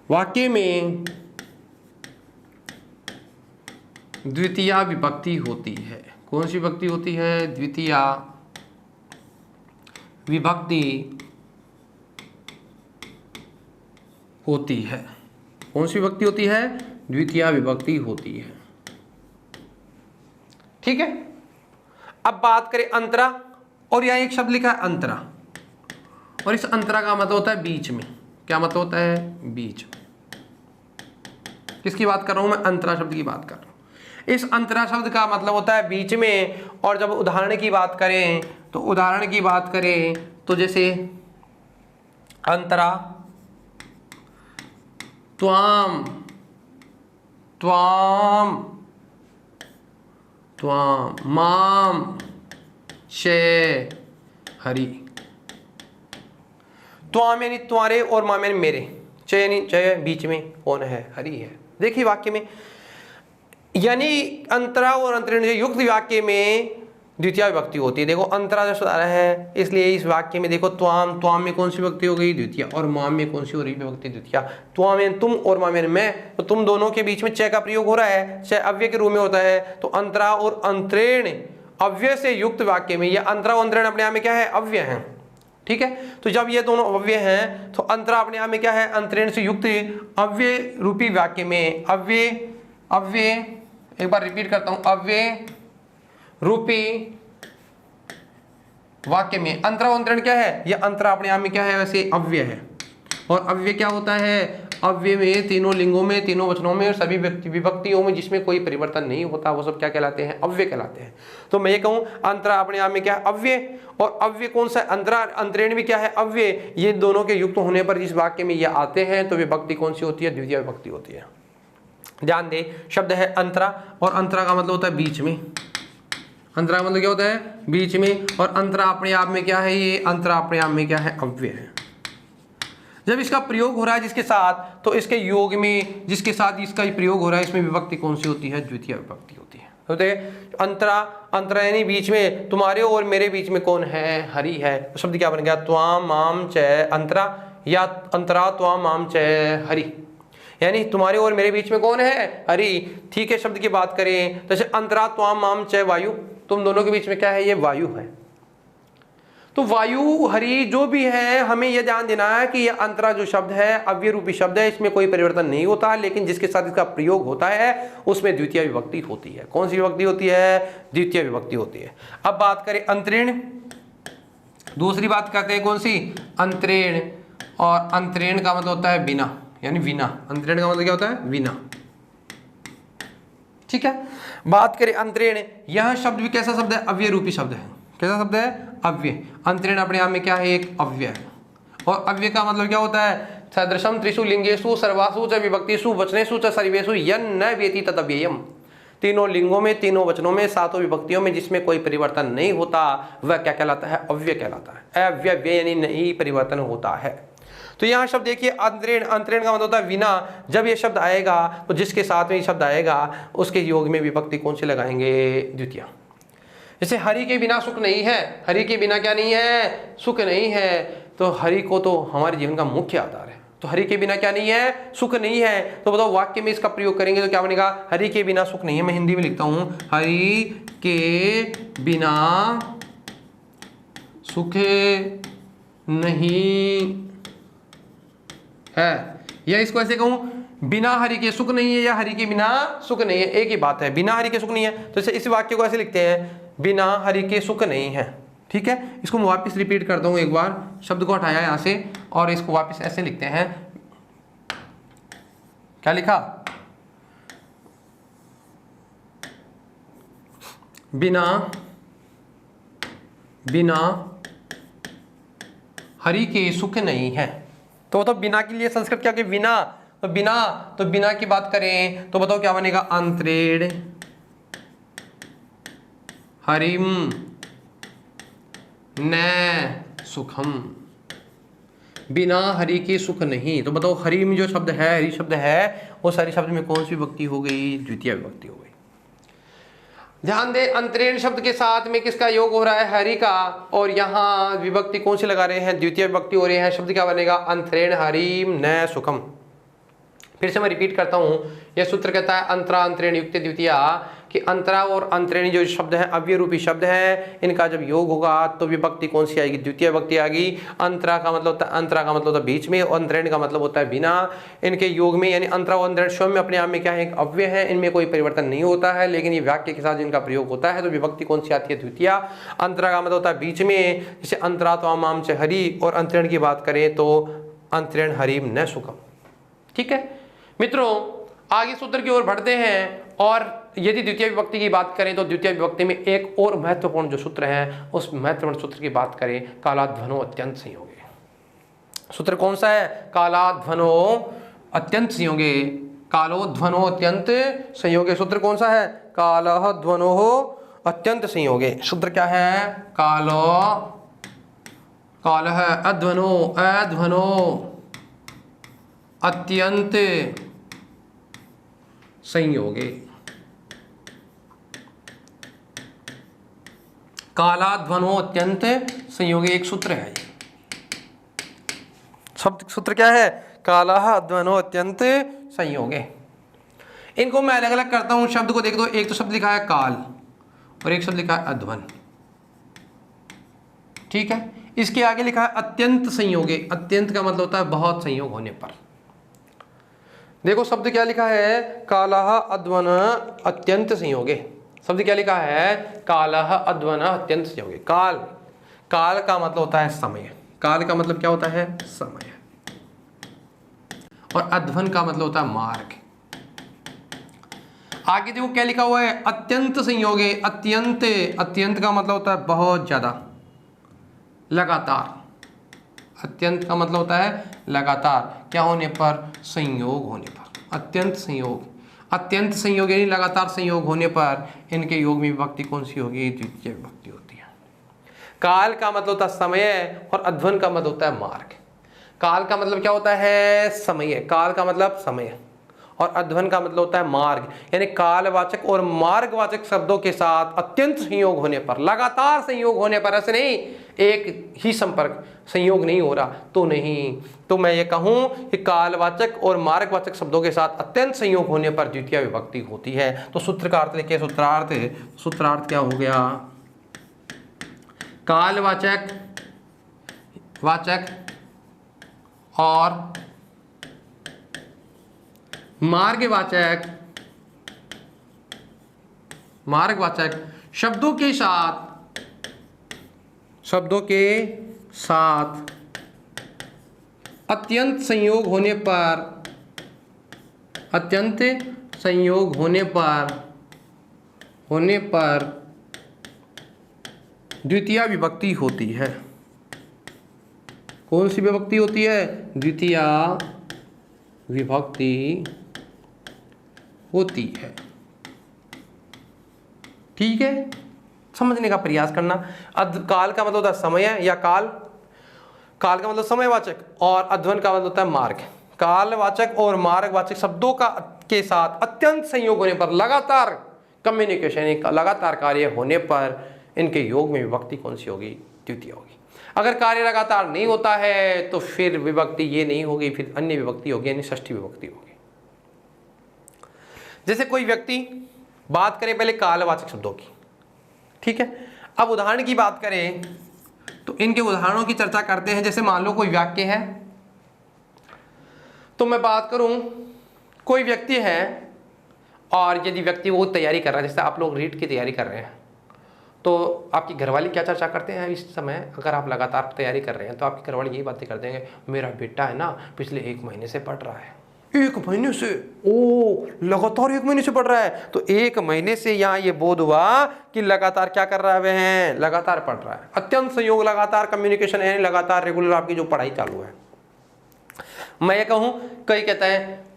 Speaker 1: वाक्य में द्वितीय विभक्ति होती है। कौन सी विभक्ति होती है? द्वितीय विभक्ति होती है। कौन सी विभक्ति होती है? द्वितीय विभक्ति होती है। ठीक है। अब बात करें अंतरा, और यहाँ एक शब्द लिखा है अंतरा, और इस अंतरा का मतलब होता है बीच में। क्या मतलब होता है? बीच में। किसकी बात कर रहा हूं मैं? अंतरा शब्द की बात कर रहा हूं। इस अंतरा शब्द का मतलब होता है बीच में। और जब उदाहरण की बात करें तो उदाहरण की बात करें तो जैसे अंतरा त्वाम, त्वाम, त्वाम, माम, शे, हरि। त्वाम यानी तुम्हारे और माम यानी मेरे, च यानी च बीच में कौन है? हरि है। देखिए वाक्य में, यानी अंतरा और अंतरेण से युक्त वाक्य में द्वितीय विभक्ति होती है। देखो अंतरा जो सुधारा है, इसलिए इस वाक्य में देखो त्वाम, त्वाम में कौन सी विभक्ति हो गई? द्वितीय। और माम में कौन सी हो रही विभक्ति? द्वितीय। त्वाम यानी तुम और माम यानी मैं, तो तुम दोनों के बीच में च का प्रयोग हो रहा है, च अव्यय के रूप में होता है। तो अंतरा और अंतरेण अव्यय से युक्त वाक्य में, यह अंतरा और अंतरेण अपने आप में क्या है? अव्यय है। ठीक है। तो जब ये दोनों अव्यय हैं तो अंतरा अपने आप में क्या है? अंतरेण से युक्त अव्यय रूपी वाक्य में, अव्यय एक बार रिपीट करता हूं, अव्यय रूपी वाक्य में अंतरा अंतरेण क्या है? यह अंतरा अपने आप में क्या है? वैसे अव्यय है। और अव्यय क्या होता है? अव्यय में तीनों लिंगों में, तीनों वचनों में और सभी विभक्तियों में जिसमें कोई परिवर्तन नहीं होता वो सब क्या कहलाते हैं? अव्यय कहलाते हैं। तो मैं ये कहूं अंतरा अपने आप में क्या है? अव्यय। और अव्यय कौन सा? अंतरा अंतरेण भी क्या है? अव्यय। ये दोनों के युक्त होने पर जिस वाक्य में ये आते हैं तो विभक्ति कौन सी होती है? द्वितीय विभक्ति होती है। ध्यान दे, शब्द है अंतरा, और अंतरा का मतलब होता है बीच में। अंतरा का मतलब क्या होता है? बीच में। और अंतरा अपने आप में क्या है? ये अंतरा अपने आप में क्या है? अव्यय है। जब इसका प्रयोग हो रहा है जिसके साथ, तो इसके योग में जिसके साथ इसका प्रयोग हो रहा है इसमें विभक्ति कौन सी होती है? द्वितीय विभक्ति होती है। तो अंतरा, अंतरा यानी बीच में, तुम्हारे और मेरे बीच में कौन है? हरि है। तो शब्द क्या बन गया? त्वाम माम च अंतरा, या अंतरा त्वाम माम च हरि, यानी तुम्हारे और मेरे बीच में कौन है? हरि। ठीक है, शब्द की बात करें तो जैसे अंतरा त्वाम माम च वायु, तुम दोनों के बीच में क्या है? ये वायु है। तो वायु हरि जो भी है, हमें यह ध्यान देना है कि यह अंतरा जो शब्द है अव्यय रूपी शब्द है, इसमें कोई परिवर्तन नहीं होता, लेकिन जिसके साथ इसका प्रयोग होता है उसमें द्वितीय विभक्ति होती है। कौन सी विभक्ति होती है? द्वितीय विभक्ति होती है। अब बात करें अंतरेण, दूसरी बात करते हैं कौन सी? अंतरेण। और अंतरेण का मतलब होता है बिना, यानी विना। अंतरेण का मतलब क्या होता है? विना। ठीक है, बात करें अंतरेण, यह शब्द भी कैसा शब्द है? अव्यय रूपी शब्द है। कैसा शब्द है? अव्यय। अंतरेण अपने आप में क्या है? एक अव्यय है। और अव्यय का मतलब क्या होता है? सदृशम त्रिषु लिंगेषु सर्वासु च विभक्तिषु वचनेषु च सर्वेषु यन्न वेति तदव्ययम्। तीनों लिंगों में, तीनों वचनों में, सातों विभक्तियों में जिसमें कोई परिवर्तन नहीं होता वह क्या कहलाता है? अव्यय कहलाता है। अव्यय यानी नहीं परिवर्तन होता है। तो यहाँ शब्द देखिए अंतरेण, अंतरेण का मतलब होता है बिना। जब ये शब्द आएगा तो जिसके साथ में ये शब्द आएगा उसके योग में विभक्ति कौन सी लगाएंगे? द्वितीय। जैसे हरि के बिना सुख नहीं है, हरि के बिना क्या नहीं है? सुख नहीं है। तो हरि को तो हमारे जीवन का मुख्य आधार है, तो हरि के बिना क्या नहीं है? सुख नहीं है। तो बताओ वाक्य में इसका प्रयोग करेंगे तो क्या बनेगा? हरि के बिना सुख नहीं है। मैं हिंदी में लिखता हूं, हरि के बिना सुख नहीं है, या इसको ऐसे कहूं, बिना हरि के सुख नहीं है या हरि के बिना सुख नहीं है, एक ही बात है। बिना हरि के सुख नहीं है, तो इस वाक्य को ऐसे लिखते हैं, बिना हरि के सुख नहीं है। ठीक है, इसको मैं वापस रिपीट करता हूं एक बार, शब्द को हटाया यहां से और इसको वापस ऐसे लिखते हैं। क्या लिखा? बिना, बिना हरि के सुख नहीं है। तो बताओ बिना के लिए संस्कृत क्या? बिना, तो बिना, तो बिना की बात करें तो बताओ क्या बनेगा? अंतरेण हरिम न सुखम। बिना हरि के सुख नहीं। तो बताओ हरि में जो शब्द है, हरि शब्द है, उस हरि शब्द में कौन सी विभक्ति हो गई? द्वितीय विभक्ति हो गई। ध्यान दे, अंतरेण शब्द के साथ में किसका योग हो रहा है? हरि का। और यहाँ विभक्ति कौन सी लगा रहे हैं? द्वितीय विभक्ति हो रही है। शब्द क्या बनेगा? अंतरेण हरिम न सुखम। फिर से मैं रिपीट करता हूं, यह सूत्र कहता है अंतरा अंतरेण युक्त द्वितीया, कि अंतरा और अंतरेणी जो शब्द है अव्यय रूपी शब्द है, इनका जब योग होगा तो विभक्ति कौन सी आएगी? द्वितीय विभक्ति आएगी। अंतरा का मतलब होता है, अंतरा का मतलब होता है बीच में, और अंतरेण का मतलब होता है बिना। इनके योग में यानी अंतरा और अंतरेण स्वयं में अपने आप में क्या है? एक अव्यय है, इनमें कोई परिवर्तन नहीं होता है, लेकिन ये वाक्य के साथ इनका प्रयोग होता है तो विभक्ति कौन सी आती है? द्वितीय। अंतरा का मतलब होता है बीच में, जैसे अंतरा तो माम च हरि, और अंतरेण की बात करें तो अंतरेण हरिम न सुखम। ठीक है मित्रों, आगे सूत्र की ओर बढ़ते हैं। और यदि द्वितीय विभक्ति की बात करें तो द्वितीय विभक्ति में एक और महत्वपूर्ण जो सूत्र है, उस महत्वपूर्ण सूत्र की बात करें, कालाध्वनो अत्यंत संयोगे। सूत्र कौन सा है? कालाध्वनो अत्यंत संयोगे। कालोध्वनो अत्यंत संयोगे। सूत्र कौन सा है? कालध्वनो अत्यंत संयोगे। सूत्र क्या है? कालो, काल है अध्वनो, अध्वनो अत्यंत संयोगे। कालाध्वनो अत्यंत संयोगे एक सूत्र है। शब्द सूत्र क्या है? कालाध्वनो अत्यंत संयोगे। इनको मैं अलग अलग करता हूं, शब्द को देख दो। एक तो शब्द लिखा है काल और एक शब्द लिखा है अध्वन। ठीक है, इसके आगे लिखा है अत्यंत संयोगे। अत्यंत का मतलब होता है बहुत संयोग होने पर। देखो शब्द क्या लिखा है? कालः अध्वन अत्यंत संयोगे। शब्द क्या लिखा है? कालः अध्वन अत्यंत संयोगे। काल, काल का मतलब होता है समय। काल का मतलब क्या होता है? समय। और अध्वन का मतलब होता है मार्ग। आगे देखो क्या लिखा हुआ है? अत्यंत संयोगे। अत्यंत, अत्यंत का मतलब होता है बहुत ज्यादा, लगातार। अत्यंत का मतलब होता है लगातार, क्या होने पर? संयोग होने पर। अत्यंत संयोग, अत्यंत संयोग यानी लगातार संयोग होने पर इनके योग में विभक्ति कौन सी होगी? द्वितीय विभक्ति होती है। काल का मतलब होता है समय और अध्वन का मतलब होता है मार्ग। काल का मतलब क्या होता है? समय। काल का मतलब समय, और अध्वन का मतलब होता है मार्ग। यानी कालवाचक और मार्गवाचक शब्दों के साथ अत्यंत संयोग होने पर, लगातार संयोग होने पर, ऐसे नहीं एक ही संपर्क संयोग नहीं हो रहा तो नहीं, तो मैं ये कहूं कि कालवाचक और मार्गवाचक शब्दों के साथ अत्यंत संयोग होने पर द्वितीय विभक्ति होती है। तो सूत्र का अर्थ लिखिए, सूत्रार्थ क्या हो गया? कालवाचक वाचक और मार्गवाचक शब्दों के साथ अत्यंत संयोग होने पर द्वितीय विभक्ति होती है। कौन सी विभक्ति होती है? द्वितीय विभक्ति होती है। ठीक है, समझने का प्रयास करना। काल का मतलब होता है समय या काल का मतलब समयवाचक, और अध्वन का मतलब होता है मार्ग। कालवाचक और मार्गवाचक शब्दों के साथ अत्यंत संयोग होने पर, लगातार कम्युनिकेशन, लगातार कार्य होने पर इनके योग में विभक्ति कौन सी होगी? द्वितीय होगी। अगर कार्य लगातार नहीं होता है तो फिर विभक्ति ये नहीं होगी, फिर अन्य विभक्ति होगी, यानी षष्ठी विभक्ति होगी। जैसे कोई व्यक्ति, बात करें पहले कालवाचक शब्दों की, ठीक है। अब उदाहरण की बात करें तो इनके उदाहरणों की चर्चा करते हैं। जैसे मान लो कोई वाक्य है, तो मैं बात करूं, कोई व्यक्ति है और यदि व्यक्ति वो तैयारी कर रहा है, जैसे आप लोग रीट की तैयारी कर रहे हैं, तो आपकी घरवाली क्या चर्चा करते हैं इस समय? अगर आप लगातार तैयारी कर रहे हैं तो आपकी घरवाली यही बातें कर देंगे, मेरा बेटा है ना पिछले 1 महीने से पढ़ रहा है। 1 महीने से? ओ, लगातार 1 महीने से पढ़ रहा है। तो 1 महीने से यहाँ ये बोध हुआ कि लगातार क्या कर रहा है? वह लगातार पढ़ रहा है। अत्यंत संयोग, लगातार कम्युनिकेशन है, लगातार रेगुलर आपकी जो पढ़ाई चालू है। मैं ये कहूँ, कई कहता है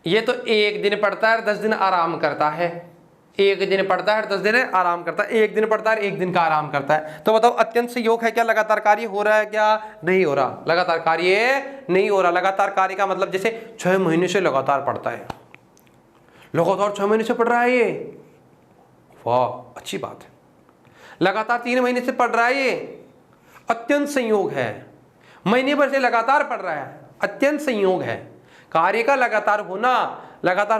Speaker 1: ये तो 1 दिन पढ़ता है 10 दिन आराम करता है, 1 दिन पढ़ता है 10 दिन आराम करता है, 1 दिन पढ़ता है 1 दिन का आराम करता है। तो बताओ अत्यंत संयोग है क्या? लगातार कार्य हो रहा है क्या? नहीं हो रहा, लगातार कार्य नहीं हो रहा। लगातार कार्य का मतलब जैसे 6 महीने से लगातार पढ़ता है, लगातार 6 महीने से पढ़ रहा है ये, वाह अच्छी बात है। लगातार 3 महीने से पढ़ रहा है ये, अत्यंत संयोग है। महीने भर से लगातार पढ़ रहा है, अत्यंत संयोग है। कार्य का लगातार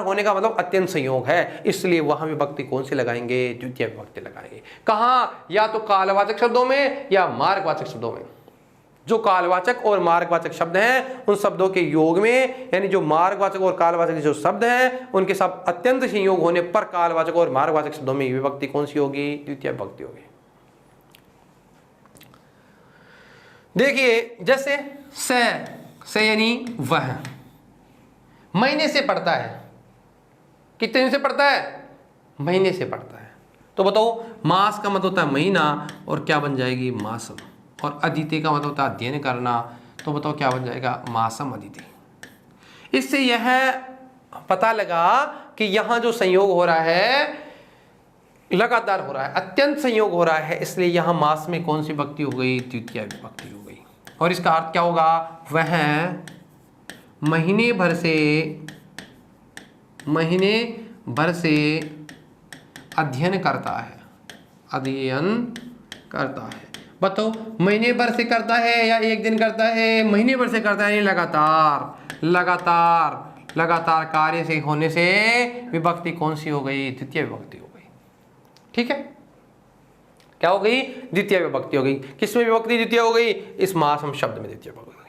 Speaker 1: होने का मतलब अत्यंत संयोग है, इसलिए वहां विभक्ति कौन सी लगाएंगे? द्वितीय विभक्ति लगाएंगे। कहाँ? या तो कालवाचक शब्दों में या मार्गवाचक शब्दों में। जो कालवाचक और मार्गवाचक शब्द हैं उन शब्दों के योग में, यानी जो मार्गवाचक और कालवाचक जो शब्द हैं उनके साथ अत्यंत संयोग होने पर कालवाचक और मार्गवाचक शब्दों में विभक्ति कौन सी होगी? द्वितीय विभक्ति होगी। देखिए जैसे से यानी वह महीने से पढ़ता है। कितने दिन से पढ़ता है? महीने से पढ़ता है। तो बताओ मास का मतलब होता है महीना, और क्या बन जाएगी? मासम। और अदिति का मतलब होता है अध्ययन करना, तो बताओ क्या बन जाएगा? मासम अदिति। इससे यह पता लगा कि यहाँ जो संयोग हो रहा है लगातार हो रहा है, अत्यंत संयोग हो रहा है, इसलिए यहाँ मास में कौन सी विभक्ति हो गई? द्वितीय विभक्ति हो गई। और इसका अर्थ क्या होगा? वह महीने भर से अध्ययन करता है, बताओ महीने भर से करता है या 1 दिन करता है? महीने भर से करता है, लगातार कार्य से होने से विभक्ति कौन सी हो गई? द्वितीय विभक्ति हो गई। ठीक है, क्या हो गई? द्वितीय विभक्ति हो गई। किसमें विभक्ति द्वितीय हो गई? इस मासम शब्द में द्वितीय विभक्ति हो गई।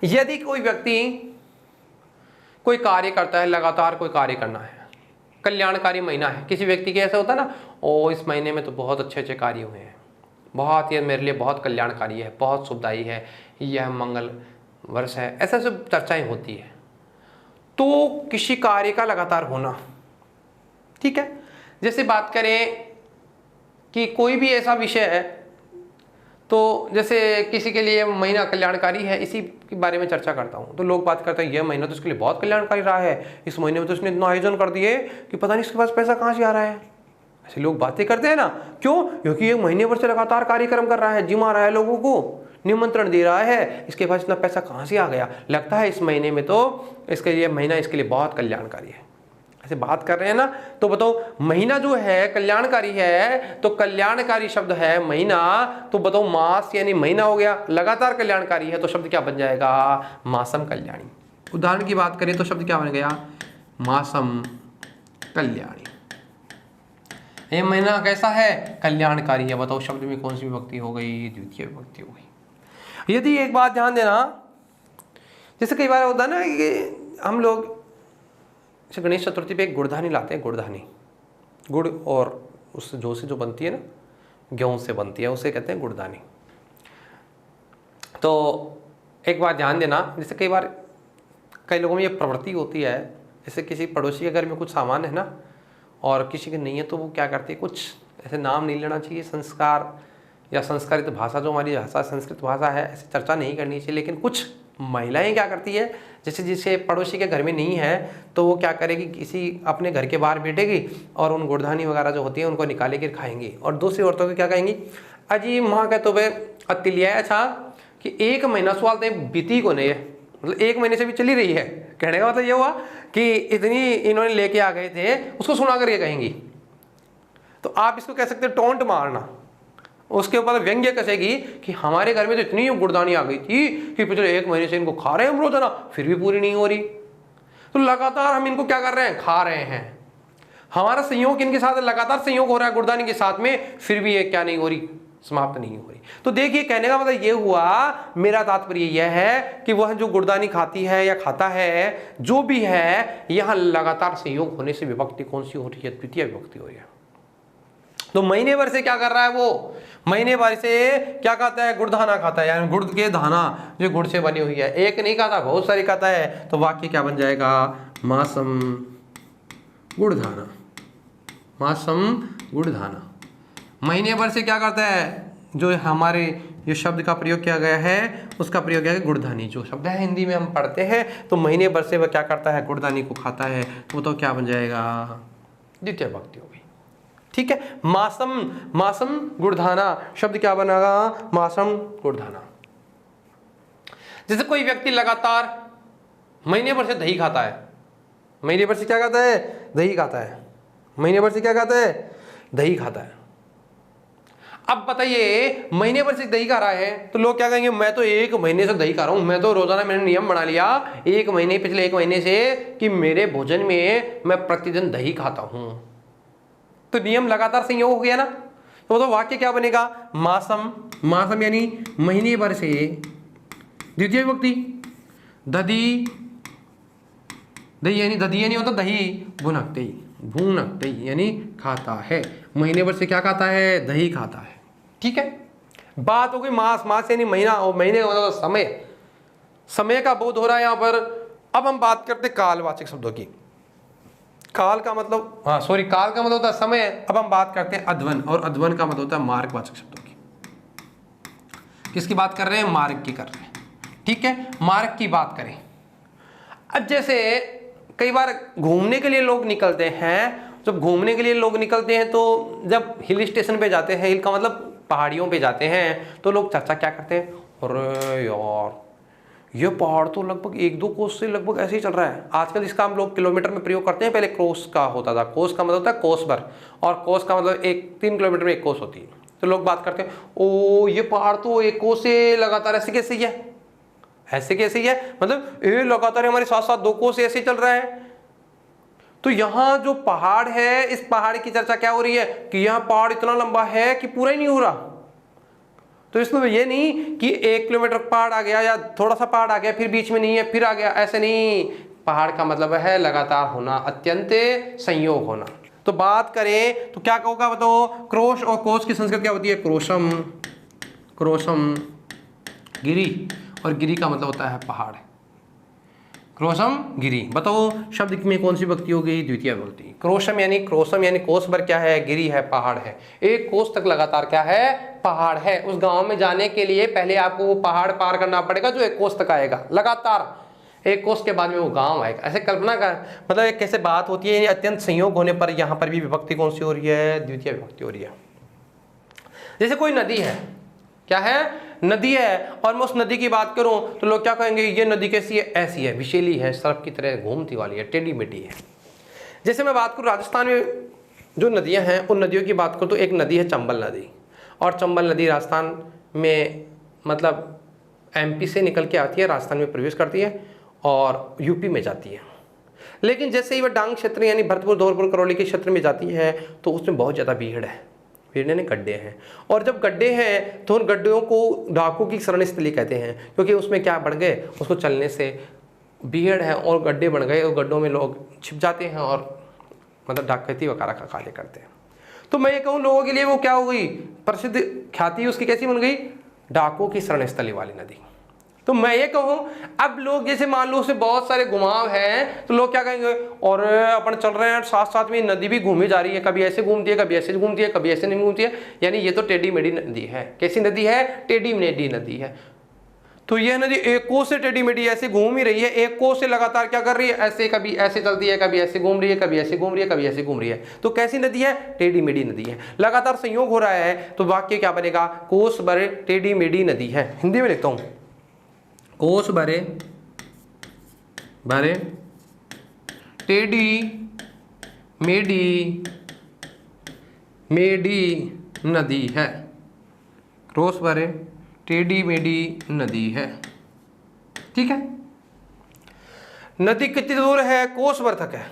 Speaker 1: यदि कोई व्यक्ति कोई कार्य करता है, लगातार कोई कार्य करना है, कल्याणकारी महीना है, किसी व्यक्ति के ऐसा होता है ना, ओ इस महीने में तो बहुत अच्छे कार्य हुए हैं, बहुत ये मेरे लिए बहुत कल्याणकारी है, बहुत शुभदायी है, यह मंगल वर्ष है, ऐसा सब चर्चाएं होती है। तो किसी कार्य का लगातार होना, ठीक है। जैसे बात करें कि कोई भी ऐसा विषय है, तो जैसे किसी के लिए महीना कल्याणकारी है, इसी के बारे में चर्चा करता हूँ, तो लोग बात करते हैं यह महीना तो इसके लिए बहुत कल्याणकारी रहा है, इस महीने में तो इसने इतना आयोजन कर दिए कि पता नहीं इसके पास पैसा कहाँ से आ रहा है। ऐसे लोग बातें करते हैं ना, क्यों? क्योंकि ये महीने भर से लगातार कार्यक्रम कर रहा है, जिमा रहा है लोगों को, निमंत्रण दे रहा है, इसके पास इतना पैसा कहाँ से आ गया, लगता है इस महीने में तो इसके लिए महीना इसके लिए बहुत कल्याणकारी है। ऐसे बात कर रहे हैं ना, तो बताओ महीना जो है कल्याणकारी है, तो कल्याणकारी शब्द है महीना, तो बताओ मास यानी महीना हो गया, लगातार कल्याणकारी है तो शब्द क्या बन जाएगा, मासम कल्याणी। उदाहरण की बात करें तो शब्द क्या बन गया, मासम कल्याणी। ये महीना कैसा है, कल्याणकारी है। बताओ शब्द में कौन सी विभक्ति हो गई, द्वितीय विभक्ति हो गई। यदि एक बात ध्यान देना, जैसे कई बार होता है ना कि हम लोग गणेश चतुर्थी पे एक गुड़धानी लाते हैं, गुड़धानी, गुड़ और उस जौ से जो बनती है ना, गेहूं से बनती है, उसे कहते हैं गुड़धानी। तो एक बात ध्यान देना, जैसे कई बार कई लोगों में ये प्रवृत्ति होती है, जैसे किसी पड़ोसी के घर में कुछ सामान है ना और किसी के नहीं है, तो वो क्या करते हैं, कुछ ऐसे नाम नहीं लेना चाहिए, संस्कार या संस्कारित भाषा जो हमारी भाषा संस्कृत भाषा है, ऐसी चर्चा नहीं करनी चाहिए। लेकिन कुछ महिलाएं क्या करती है, जैसे जिसे पड़ोसी के घर में नहीं है तो वो क्या करेगी, किसी अपने घर के बाहर बैठेगी और उन गुड़धानी वगैरह जो होती है उनको निकालेगी खाएंगी, और दूसरी औरतों को क्या कहेंगी, अजी माँ कहते हुए अतिलिया अच्छा कि 1 महीना सवाल तो बीती को नहीं है, मतलब 1 महीने से भी चली रही है। कहने का मतलब ये हुआ कि इतनी इन्होंने लेके आ गए थे, उसको सुना कर ये कहेंगी। तो आप इसको कह सकते हैं टोंट मारना, उसके ऊपर व्यंग्य कसेगी कि हमारे घर में तो इतनी गुड़धानी आ गई थी कि पिछले 1 महीने से इनको खा रहे हैं हम रोजाना, फिर भी पूरी नहीं हो रही। तो लगातार हम इनको क्या कर रहे हैं, खा रहे हैं। हमारा संयोग इनके साथ लगातार संयोग हो रहा है गुड़धानी के साथ में, फिर भी ये क्या नहीं हो रही, समाप्त नहीं हो रही। तो देखिए कहने का मतलब ये हुआ, मेरा तात्पर्य यह है कि वह जो गुड़धानी खाती है या खाता है, जो भी है, यहां लगातार संयोग होने से विभक्ति कौन सी हो रही है, द्वितीय विभक्ति हो रही है। तो महीने भर से क्या कर रहा है वो, महीने भर से क्या खाता है, गुड़धाना खाता है, यानी गुड़ के धाना जो गुड़ से बनी हुई है, एक नहीं खाता बहुत सारी खाता है। तो वाक्य क्या बन जाएगा, मासम गुड़धाना, मासम गुड़धाना। महीने भर से क्या करता है, जो हमारे जो शब्द का प्रयोग किया गया है उसका प्रयोग किया गया गुड़धानी, जो शब्द है हिंदी में हम पढ़ते हैं, तो महीने भर से वह क्या करता है, गुड़धानी को खाता है, वो तो क्या बन जाएगा, द्वितीय विभक्ति हो गई। ठीक है, मासम, मासम गुड़धाना शब्द क्या बनेगा, मासम गुड़धाना। जैसे कोई व्यक्ति लगातार महीने भर से दही खाता है, महीने भर से क्या खाता है, दही खाता है, महीने भर से क्या खाता है, दही खाता है। अब बताइए महीने भर से दही खा रहा है तो लोग क्या कहेंगे, मैं तो 1 महीने से दही खा रहा हूं, मैं तो रोजाना मैंने नियम बना लिया 1 महीने, पिछले 1 महीने से कि मेरे भोजन में मैं प्रतिदिन दही खाता हूं। तो नियम लगातार संयोग हो गया ना। तो वाक्य क्या बनेगा, मासम, मासम यानी महीने भर से, द्वितीय विभक्ति दधी, दही यानी दधी यानी होता दही, भुनकते, भुनकते यानी खाता है, महीने भर से क्या खाता है, दही खाता है। ठीक है, बात हो गई मास, मास यानी महीना, और महीने का मतलब समय, समय का बोध हो रहा है यहाँ पर। अब हम बात करते कालवाचक शब्दों की। काल का मतलब, हाँ सॉरी, काल का मतलब होता है समय। अब हम बात करते हैं अध्वन, और अध्वन का मतलब होता है मार्गवाचक शब्दों की। किसकी बात कर रहे हैं, मार्ग की कर रहे हैं। ठीक है, मार्ग की बात करें। अब जैसे कई बार घूमने के लिए लोग निकलते हैं, जब घूमने के लिए लोग निकलते हैं तो जब हिल स्टेशन पे जाते हैं, हिल का मतलब पहाड़ियों पे जाते हैं, तो लोग चर्चा क्या करते हैं, अरे यार ये पहाड़ तो लगभग 1-2 कोस से लगभग ऐसे ही चल रहा है। आजकल इसका हम लोग किलोमीटर में प्रयोग करते हैं, पहले कोस का होता था। कोस का मतलब होता है कोस भर, और कोस का मतलब 3 किलोमीटर में 1 कोस होती है। तो लोग बात करते हैं, ओ ये पहाड़ तो 1 कोस से लगातार ऐसे कैसे ही है, ऐसे कैसे ही है, मतलब ये लगातार हमारे साथ साथ 2 कोस ऐसे चल रहा है। तो यहाँ जो पहाड़ है, इस पहाड़ की चर्चा क्या हो रही है कि यहाँ पहाड़ इतना लंबा है कि पूरा ही नहीं हो रहा। तो इसमें ये नहीं कि 1 किलोमीटर पहाड़ आ गया या थोड़ा सा पहाड़ आ गया फिर बीच में नहीं है फिर आ गया, ऐसे नहीं। पहाड़ का मतलब है लगातार होना, अत्यंत संयोग होना। तो बात करें तो क्या होगा बताओ, क्रोश और कोश की संस्कृत क्या होती है, क्रोशम, क्रोशम गिरी, और गिरी का मतलब होता है पहाड़। क्रोशम गिरी, बताओ शब्द में कौन सी विभक्ति हो गई, द्वितीय विभक्ति। क्रोशम यानी कोस भर क्या है, गिरी है, पहाड़ है। 1 कोस तक लगातार क्या है, पहाड़ है। उस गांव में जाने के लिए पहले आपको वो पहाड़ पार करना पड़ेगा जो 1 कोस तक आएगा, लगातार 1 कोस के बाद में वो गांव आएगा। ऐसे कल्पना का मतलब एक कैसे बात होती है, अत्यंत संयोग होने पर यहाँ पर भी विभक्ति कौन सी हो रही है, द्वितीय विभक्ति हो रही है। जैसे कोई नदी है, क्या है, नदी है और मैं उस नदी की बात करूं तो लोग क्या कहेंगे, ये नदी कैसी है, ऐसी है, विशेली है, सर्प की तरह घूमती वाली है, टेढ़ी मेढ़ी है। जैसे मैं बात करूं राजस्थान में जो नदियां हैं उन नदियों की बात करूं तो एक नदी है चंबल नदी, और चंबल नदी राजस्थान में मतलब एमपी से निकल के आती है, राजस्थान में प्रवेश करती है और यूपी में जाती है। लेकिन जैसे ही वह डांग क्षेत्र यानी भरतपुर, धौलपुर, करौली के क्षेत्र में जाती है तो उसमें बहुत ज़्यादा भीड़ है, भीड़ यानी गड्ढे हैं, और जब गड्ढे हैं तो उन गड्ढों को डाकुओं की शरण स्थली कहते हैं, क्योंकि उसमें क्या बढ़ गए, उसको चलने से भीड़ है और गड्ढे बन गए और गड्ढों में लोग छिप जाते हैं और मतलब डकैती वगैरह का कार्य करते हैं। तो मैं ये कहूँ लोगों के लिए वो क्या हो गई, प्रसिद्ध ख्याति उसकी कैसी बन गई, डाकुओं की शरण स्थली वाली नदी। तो मैं ये कहूँ अब लोग जैसे मान लो उससे बहुत सारे घुमाव हैं तो लोग क्या कहेंगे, और अपन चल रहे हैं साथ साथ में नदी भी घूमी जा रही है, कभी ऐसे घूमती है, कभी ऐसे घूमती है, कभी ऐसे नहीं घूमती है, यानी ये तो टेढ़ी मेढ़ी नदी है। कैसी नदी है, टेढ़ी मेढ़ी नदी है। तो यह नदी एक कोस से टेढ़ी मेढ़ी ऐसे घूम ही रही है, एक कोस से लगातार क्या कर रही है, ऐसे कभी ऐसे चलती है, कभी ऐसे घूम रही है, कभी ऐसे घूम रही है, कभी ऐसे घूम रही है। तो कैसी नदी है, टेढ़ी मेढ़ी नदी है। लगातार संयोग हो रहा है तो वाक्य क्या बनेगा, कोस भरे टेढ़ी मेढ़ी नदी है। हिंदी में लिखता हूं, कोस भरे भरे टेढ़ी मेढ़ी मेढ़ी नदी है, कोस भरे टेढ़ी मेढ़ी नदी है। ठीक है, नदी कितनी दूर है, कोस भर तक है,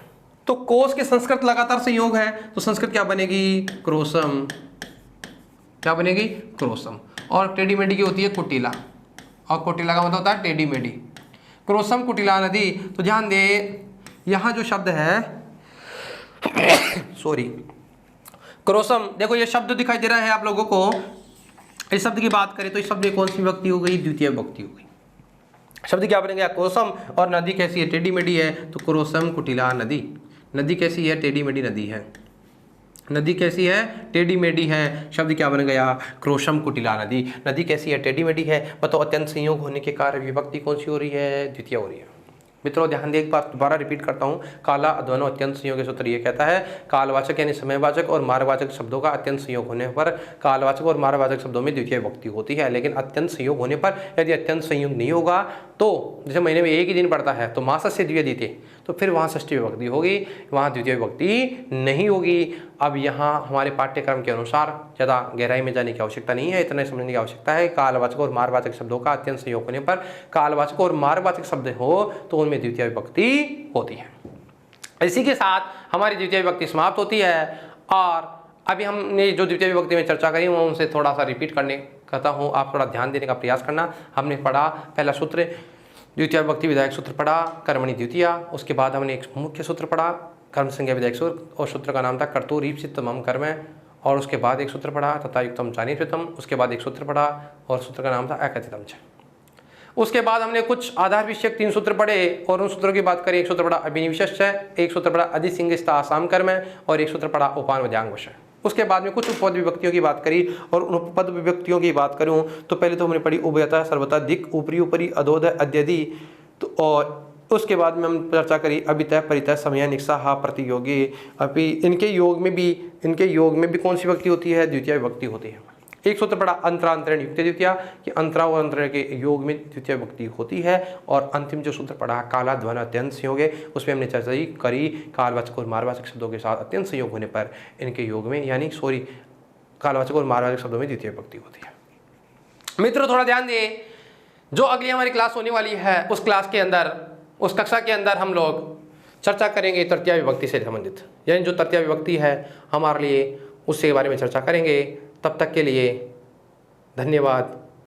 Speaker 1: तो कोस के संस्कृत लगातार संयोग है तो संस्कृत क्या बनेगी, क्रोसम, क्या बनेगी, क्रोसम। और टेढ़ी मेढ़ी की होती है कुटिला, और कुटिला का मतलब होता है टेढ़ी मेढ़ी, क्रोसम कुटिला नदी। तो ध्यान दे यहां जो शब्द है सॉरी क्रोसम, देखो ये शब्द दिखाई दे रहा है आप लोगों को। इस शब्द की बात करें तो इस शब्द में कौन सी विभक्ति हो गई, द्वितीय विभक्ति हो गई। शब्द क्या बनेगा, क्रोसम, और नदी कैसी है, टेढ़ी मेढ़ी है, तो क्रोसम कुटिला नदी। नदी कैसी है, टेढ़ी मेढ़ी नदी है, नदी कैसी है, टेढ़ी मेढ़ी है। शब्द क्या बन गया, क्रोशम कुटिला नदी। नदी कैसी है, टेढ़ी मेढ़ी है, बताओ अत्यंत संयोग होने के कारण विभक्ति कौन सी हो रही है, द्वितीय हो रही है। मित्रों ध्यान दे, एक बार दोबारा रिपीट करता हूँ, काला अध्वनो अत्यंत संयोग के सूत्र ये कहता है, कालवाचक यानी समयवाचक और मार्गवाचक शब्दों का अत्यंत संयोग होने पर कालवाचक और मार्गवाचक शब्दों में द्वितीय विभक्ति होती है। लेकिन अत्यंत संयोग होने पर यदि अत्यंत संयोग नहीं होगा तो जैसे महीने में एक ही दिन पड़ता है तो मास से द्वितीय, तो फिर वहाँ षष्ठी विभक्ति होगी, वहाँ द्वितीय विभक्ति नहीं होगी। अब यहाँ हमारे पाठ्यक्रम के अनुसार ज़्यादा गहराई में जाने की आवश्यकता नहीं है, इतना समझने की आवश्यकता है। कालवाचक और मार्गवाचक शब्दों का अत्यंत संयोग होने पर कालवाचक और मार्गवाचक शब्द हो तो उनमें द्वितीय विभक्ति होती है। इसी के साथ हमारी द्वितीय विभक्ति समाप्त होती है। और अभी हमने जो द्वितीय विभक्ति में चर्चा करी मैं उनसे थोड़ा सा रिपीट करता हूँ, आप थोड़ा ध्यान देने का प्रयास करना। हमने पढ़ा पहला सूत्र द्वितीय विभक्ति विधायक सूत्र पढ़ा, कर्मणि द्वितीया। उसके बाद हमने एक मुख्य सूत्र पढ़ा, कर्म संज्ञा विधायक सूत्र, और सूत्र का नाम था कर्तुरीप्सित मम कर्म। और उसके बाद एक सूत्र पढ़ा तथा युक्तम चानित्वम। उसके बाद एक सूत्र पढ़ा और सूत्र का नाम था अकथितम च। उसके बाद हमने कुछ आधार विषयक 3 सूत्र पढ़े और उन सूत्रों की बात करें। एक सूत्र पढ़ा अभिनिविशश्च, एक सूत्र पढ़ा अधिसिंगिस्ता आसाम कर्म, और एक सूत्र पढ़ा उपान वद्यांगवश। उसके बाद में कुछ उपपद विभक्तियों की बात करी, और उन उपपद विभक्तियों की बात करूं तो पहले तो हमने पढ़ी उभयता, सर्वथा, दिक्, ऊपरी ऊपरी, अधोदय, अद्यदि। तो और उसके बाद में हम चर्चा करी अभितय, परितय, समय, निक्सा, प्रतियोगी। अभी इनके योग में भी कौन सी विभक्ति होती है, द्वितीय विभक्ति होती है। एक सूत्र पढ़ा अंतरांतरण युक्त द्वितीया, कि अंतरा और अंतरण के योग में द्वितीय विभक्ति होती है। और अंतिम जो सूत्र पढ़ा काला ध्वन अत्यंत संयोग है, उसमें हमने चर्चा करी कालवाचक और मार्गवाचक शब्दों के साथ अत्यंत संयोग होने पर इनके योग में कालवाचक और मार्गवाचक शब्दों में द्वितीय विभक्ति होती है। मित्रों थोड़ा ध्यान दें, जो अगली हमारी क्लास होने वाली है उस क्लास के अंदर, उस कक्षा के अंदर हम लोग चर्चा करेंगे तृतीय विभक्ति से संबंधित, यानी जो तृतीय विभक्ति है हमारे लिए उसके बारे में चर्चा करेंगे। तब तक के लिए धन्यवाद।